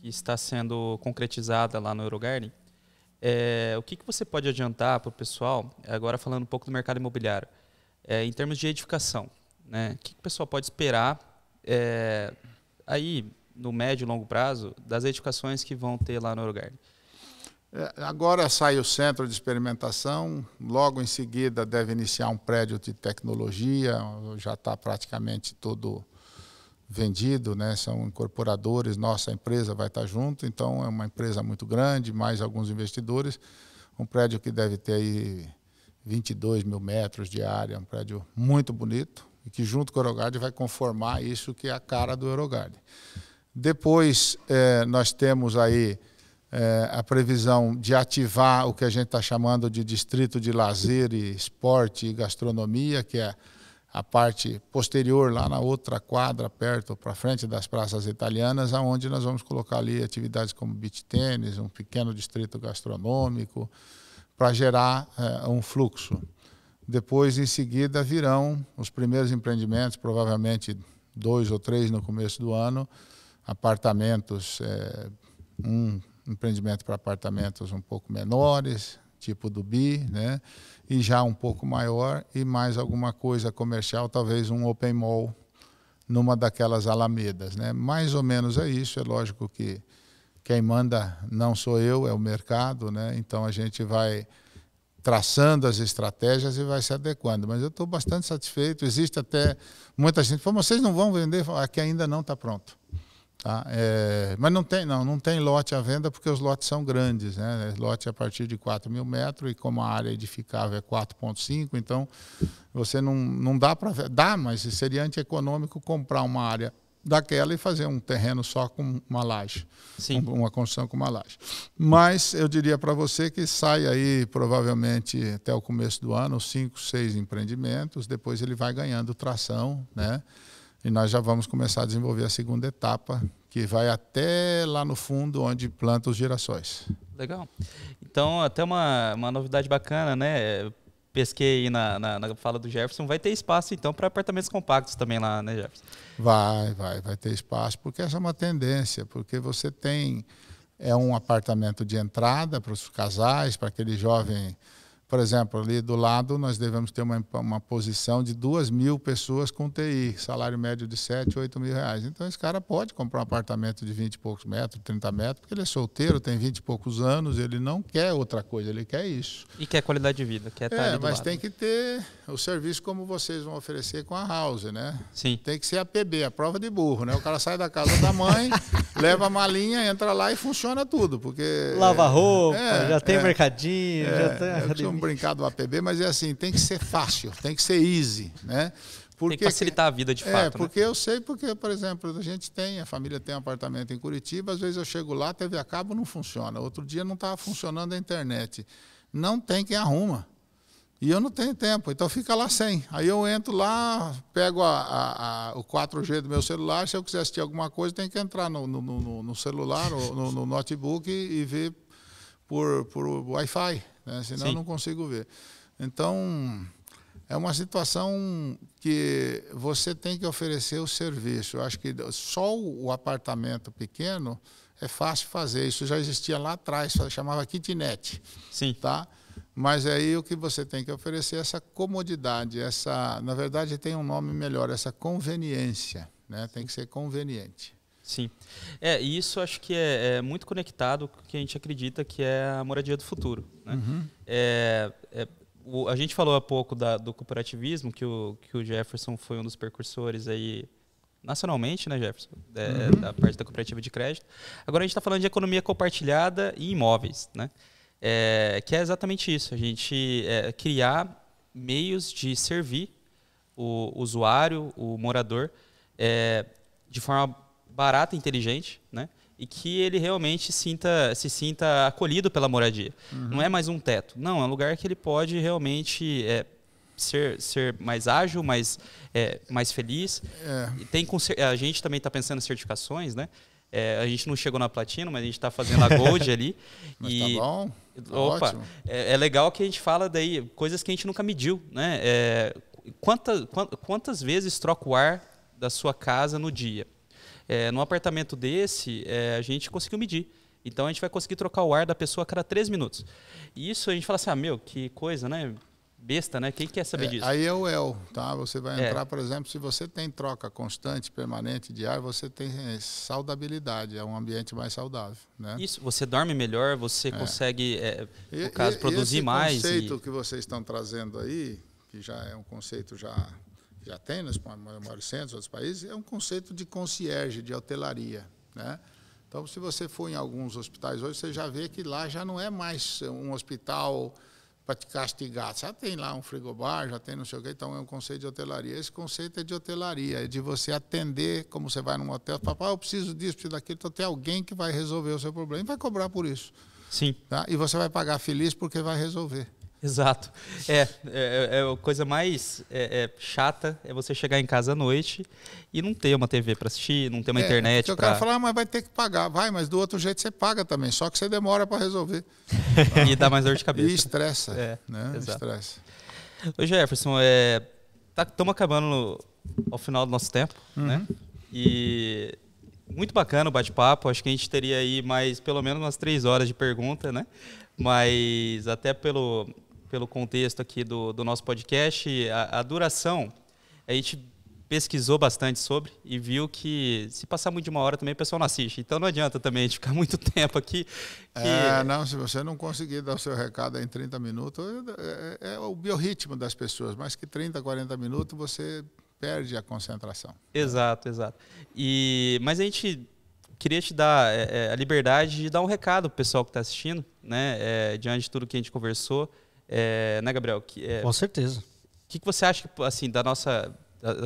que está sendo concretizada lá no Eurogarden, o que você pode adiantar para o pessoal, agora falando um pouco do mercado imobiliário, em termos de edificação? Né? O que o pessoal pode esperar aí no médio e longo prazo das edificações que vão ter lá no Eurogarden? Agora sai o centro de experimentação, logo em seguida deve iniciar um prédio de tecnologia, já está praticamente todo vendido, né? São incorporadores, nossa empresa vai estar junto, então é uma empresa muito grande, mais alguns investidores, um prédio que deve ter aí 22 mil metros de área, um prédio muito bonito, e que junto com o Eurogard vai conformar isso que é a cara do Eurogard. Depois, nós temos aí a previsão de ativar o que a gente está chamando de distrito de lazer e esporte e gastronomia, que é a parte posterior, lá na outra quadra, perto, para frente das praças italianas, onde nós vamos colocar ali atividades como beach tênis, um pequeno distrito gastronômico, para gerar um fluxo. Depois, em seguida, virão os primeiros empreendimentos, provavelmente 2 ou 3 no começo do ano, apartamentos, um empreendimento para apartamentos um pouco menores, tipo do BI, né? E já um pouco maior, e mais alguma coisa comercial, talvez um open mall numa daquelas alamedas, né? Mais ou menos é isso, é lógico que quem manda não sou eu, é o mercado, né? Então a gente vai traçando as estratégias e vai se adequando. Mas eu estou bastante satisfeito. Existe até muita gente que fala, vocês não vão vender? Aqui ainda não está pronto. Tá? Mas não tem lote à venda porque os lotes são grandes, né? Lote a partir de 4 mil metros e como a área edificável é 4,5, então você não dá para... Dá, mas seria antieconômico comprar uma área daquela e fazer um terreno só com uma laje. Sim. Uma construção com uma laje. Mas eu diria para você que sai aí provavelmente até o começo do ano 5, 6 empreendimentos, depois ele vai ganhando tração, né? E nós já vamos começar a desenvolver a segunda etapa, que vai até lá no fundo, onde planta os girassóis. Legal. Então, até uma novidade bacana, né? Pesquei aí na fala do Jefferson, vai ter espaço então para apartamentos compactos também lá, né, Jefferson? Vai ter espaço, porque essa é uma tendência, porque você tem um apartamento de entrada para os casais, para aquele jovem. Por exemplo, ali do lado nós devemos ter uma posição de 2.000 pessoas com TI, salário médio de 7, 8 mil reais. Então esse cara pode comprar um apartamento de 20 e poucos metros, 30 metros, porque ele é solteiro, tem 20 e poucos anos, ele não quer outra coisa, ele quer isso. E quer qualidade de vida, quer estar ali do mas lado. tem que ter o serviço como vocês vão oferecer com a House, né? Sim. Tem que ser a PB, a prova de burro, né? O cara sai da casa da mãe, leva a malinha, entra lá e funciona tudo, porque... Lava roupa, já tem mercadinho, já tem... brincar do APB, mas é assim, tem que ser fácil, tem que ser easy, né? Tem que facilitar a vida de fato. Porque eu sei, porque, por exemplo, a família tem um apartamento em Curitiba, às vezes eu chego lá, a TV a cabo não funciona, outro dia não estava funcionando a internet. Não tem quem arruma. E eu não tenho tempo, então fica lá sem. Aí eu entro lá, pego o 4G do meu celular, se eu quiser assistir alguma coisa, tem que entrar no celular, no notebook e ver por Wi-Fi, né? Senão eu não consigo ver. Então, é uma situação que você tem que oferecer o serviço. Eu acho que só o apartamento pequeno é fácil fazer. Isso já existia lá atrás, chamava kitnet. Sim. Tá? Mas aí o que você tem que oferecer é essa comodidade, na verdade tem um nome melhor, essa conveniência, né? Tem que ser conveniente. Sim. E isso acho que é muito conectado com o que a gente acredita que é a moradia do futuro, né? A gente falou há pouco do cooperativismo, que o Jefferson foi um dos precursores aí nacionalmente, né, Jefferson? Da parte da cooperativa de crédito. Agora a gente está falando de economia compartilhada e imóveis, né? Que é exatamente isso, a gente criar meios de servir o usuário, o morador, de forma barata e inteligente, né? E que ele realmente se sinta acolhido pela moradia. Não é mais um teto, não, é um lugar que ele pode realmente ser mais ágil, mais feliz. A gente também está pensando em certificações, né? A gente não chegou na Platinum, mas a gente está fazendo a Gold ali. Mas tá bom. Ótimo. É legal que a gente fala daí coisas que a gente nunca mediu, né? Quantas vezes troca o ar da sua casa no dia? Num apartamento desse, a gente conseguiu medir. Então, a gente vai conseguir trocar o ar da pessoa a cada 3 minutos. E isso a gente fala assim, que coisa, né? Besta, né? Quem quer saber disso? Aí tá? Você vai entrar, por exemplo, se você tem troca constante, permanente de ar, você tem saudabilidade, é um ambiente mais saudável, né? Isso, você dorme melhor, você consegue, no caso, produzir mais. Esse conceito que vocês estão trazendo aí, que já é um conceito já tem nos maiores centros, outros países, é um conceito de concierge, de hotelaria, né? Então, se você for em alguns hospitais hoje, você já vê que lá já não é mais um hospital para te castigar. Já tem lá um frigobar, já tem não sei o quê, então é um conceito de hotelaria. Esse conceito é de hotelaria, é de você atender, como você vai num hotel, eu preciso disso, preciso daquilo, então tem alguém que vai resolver o seu problema e vai cobrar por isso. Sim. Tá? E você vai pagar feliz porque vai resolver. Exato. A coisa mais chata é você chegar em casa à noite e não ter uma TV para assistir, não ter uma internet para... O cara fala, mas vai ter que pagar. Vai, mas do outro jeito você paga também, só que você demora para resolver. E dá mais dor de cabeça. E estressa. Né? Exato. Estressa. Ô Jefferson, estamos acabando ao final do nosso tempo, né? E muito bacana o bate-papo. Acho que a gente teria aí pelo menos umas 3 horas de pergunta, né? Mas até pelo contexto aqui do nosso podcast, a duração, a gente pesquisou bastante sobre e viu que se passar muito de 1 hora também o pessoal não assiste. Então não adianta também a gente ficar muito tempo aqui. Não, se você não conseguir dar o seu recado em 30 minutos, é o biorritmo das pessoas, mais que 30, 40 minutos você perde a concentração. Exato. Mas a gente queria te dar a liberdade de dar um recado para o pessoal que está assistindo, né? Diante de tudo que a gente conversou. Né, Gabriel? Com certeza. O que você acha, assim, da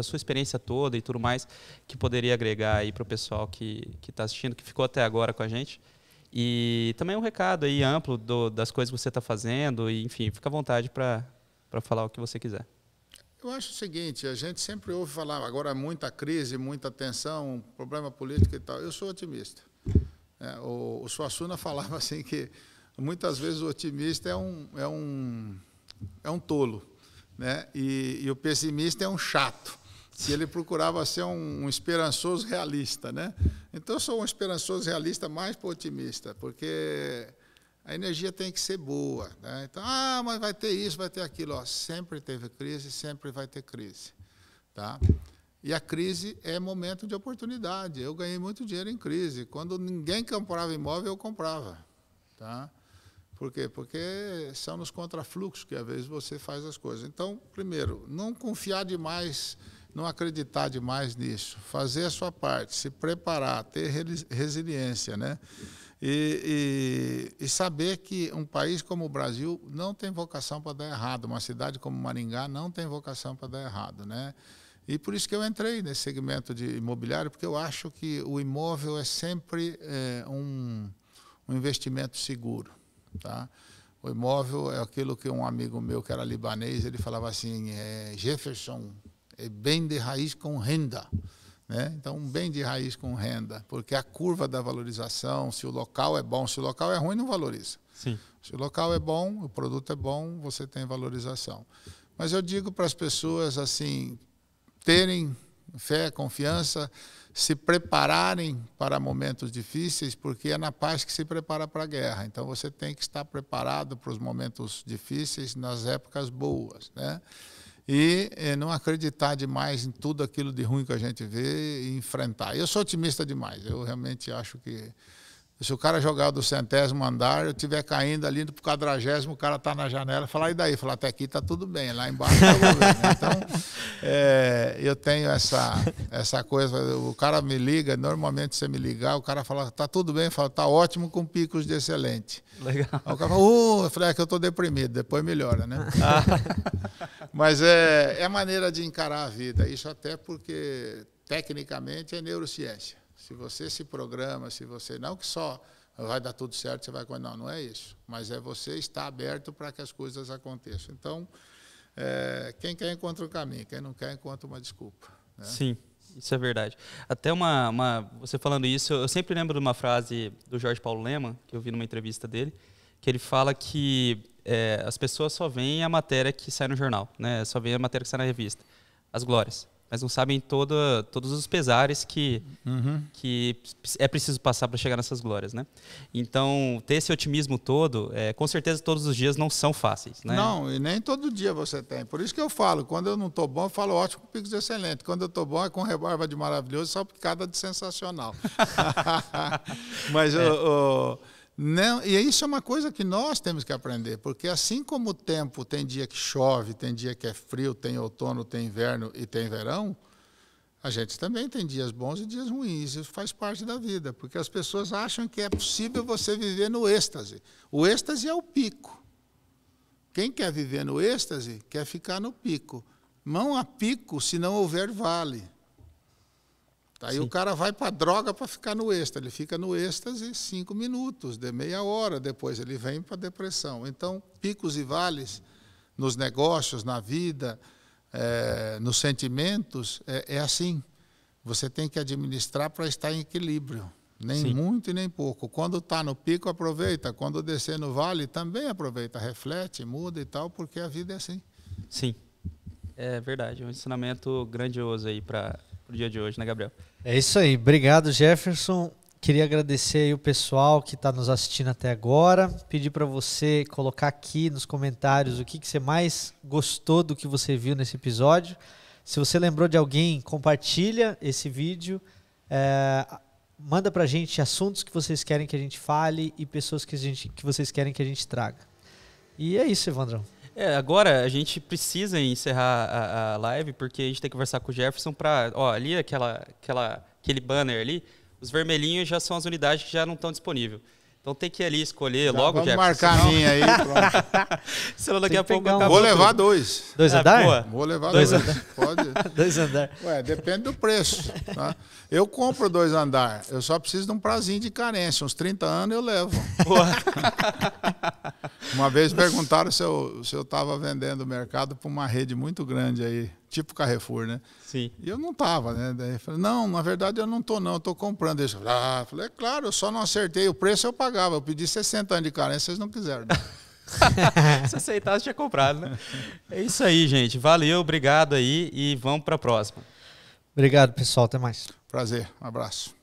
sua experiência toda e tudo mais, que poderia agregar aí para o pessoal que está assistindo, que ficou até agora com a gente? E também um recado aí amplo das coisas que você está fazendo, e, enfim, fica à vontade para falar o que você quiser. Eu acho o seguinte, a gente sempre ouve falar, agora muita crise, muita tensão, problema político e tal. Eu sou otimista. O Suassuna falava assim que muitas vezes o otimista é um tolo, né? E o pessimista é um chato. Se ele procurava ser um esperançoso realista, né? Então eu sou um esperançoso realista mais para otimista, porque a energia tem que ser boa, né? Então, mas vai ter isso, vai ter aquilo. Ó, sempre teve crise, sempre vai ter crise. Tá? E a crise é momento de oportunidade. Eu ganhei muito dinheiro em crise. Quando ninguém comprava imóvel, eu comprava. Tá? Por quê? Porque são nos contrafluxos que, às vezes, você faz as coisas. Então, primeiro, não confiar demais, não acreditar demais nisso. Fazer a sua parte, se preparar, ter resiliência, né? E saber que um país como o Brasil não tem vocação para dar errado, uma cidade como Maringá não tem vocação para dar errado, né? E por isso que eu entrei nesse segmento de imobiliário, porque eu acho que o imóvel é sempre um investimento seguro, tá? O imóvel é aquilo que um amigo meu que era libanês, ele falava assim, Jefferson, é bem de raiz com renda. Né? Então, um bem de raiz com renda, porque a curva da valorização, se o local é bom, se o local é ruim, não valoriza. Sim. Se o local é bom, o produto é bom, você tem valorização. Mas eu digo para as pessoas assim, terem fé, confiança, se prepararem para momentos difíceis, porque é na paz que se prepara para a guerra. Então, você tem que estar preparado para os momentos difíceis nas épocas boas, né? E não acreditar demais em tudo aquilo de ruim que a gente vê e enfrentar. Eu sou otimista demais. Eu realmente acho que se o cara jogar do 100º andar, eu estiver caindo ali para o 40º, o cara está na janela, fala, e daí? Fala, até aqui está tudo bem, lá embaixo está tudo bem. Então, eu tenho essa coisa, o cara me liga, normalmente você me ligar, o cara fala, está tudo bem? Fala, está ótimo com picos de excelente. Legal. Aí o cara fala, eu falei, que eu estou deprimido, depois melhora, né? Mas é a maneira de encarar a vida, isso até porque, tecnicamente, é neurociência. Se você se programa, se você... Não que só vai dar tudo certo, você vai... Não é isso. Mas é você estar aberto para que as coisas aconteçam. Então, quem quer encontra o caminho, quem não quer encontra uma desculpa. Né? Sim, isso é verdade. Até você falando isso, eu sempre lembro de uma frase do Jorge Paulo Lemann, que eu vi numa entrevista dele, que ele fala que as pessoas só veem a matéria que sai no jornal, né? Só veem a matéria que sai na revista, as glórias. Mas não sabem todos os pesares que é preciso passar para chegar nessas glórias, né? Então, ter esse otimismo todo, com certeza todos os dias não são fáceis, né? Não, e nem todo dia você tem. Por isso que eu falo, quando eu não estou bom, eu falo ótimo, picos excelente. Quando eu estou bom, é com rebarba de maravilhoso, só picada de sensacional. Mas não, e isso é uma coisa que nós temos que aprender, porque assim como o tempo tem dia que chove, tem dia que é frio, tem outono, tem inverno e tem verão, a gente também tem dias bons e dias ruins. Isso faz parte da vida, porque as pessoas acham que é possível você viver no êxtase. O êxtase é o pico. Quem quer viver no êxtase quer ficar no pico. Não há pico se não houver vale. Aí o cara vai para a droga para ficar no êxtase. Ele fica no êxtase 5 minutos, de meia hora, depois ele vem para a depressão. Então, picos e vales nos negócios, na vida, nos sentimentos, é assim. Você tem que administrar para estar em equilíbrio. Nem muito e nem pouco. Quando está no pico, aproveita. Quando descer no vale, também aproveita. Reflete, muda e tal, porque a vida é assim. Sim, é verdade. É um ensinamento grandioso aí para o dia de hoje, né, Gabriel? É isso aí. Obrigado, Jefferson. Queria agradecer aí o pessoal que está nos assistindo até agora. Pedir para você colocar aqui nos comentários o que você mais gostou do que você viu nesse episódio. Se você lembrou de alguém, compartilha esse vídeo. Manda para a gente assuntos que vocês querem que a gente fale e pessoas que vocês querem que a gente traga. E é isso, Evandrão. Agora a gente precisa encerrar a live, porque a gente tem que conversar com o Jefferson para... ali aquele banner ali, os vermelhinhos já são as unidades que já não estão disponíveis. Então tem que ir ali escolher já logo, Jefferson. Vamos marcar a minha aí, pronto. Senão daqui a pouco... Vou levar 2. 2 andar? Vou levar 2. Pode. 2 andar. Depende do preço. Tá? Eu compro 2 andar. Eu só preciso de um prazinho de carência. Uns 30 anos eu levo. Uma vez perguntaram se eu estava vendendo o mercado para uma rede muito grande aí, tipo Carrefour, né? Sim. E eu não estava, né? Daí eu falei, não, na verdade eu não estou não, eu estou comprando. Eu falei, claro, eu só não acertei o preço, eu pagava. Eu pedi 60 anos de carência, vocês não quiseram. Se aceitasse, tinha comprado, né? É isso aí, gente. Valeu, obrigado aí e vamos para a próxima. Obrigado, pessoal. Até mais. Prazer, um abraço.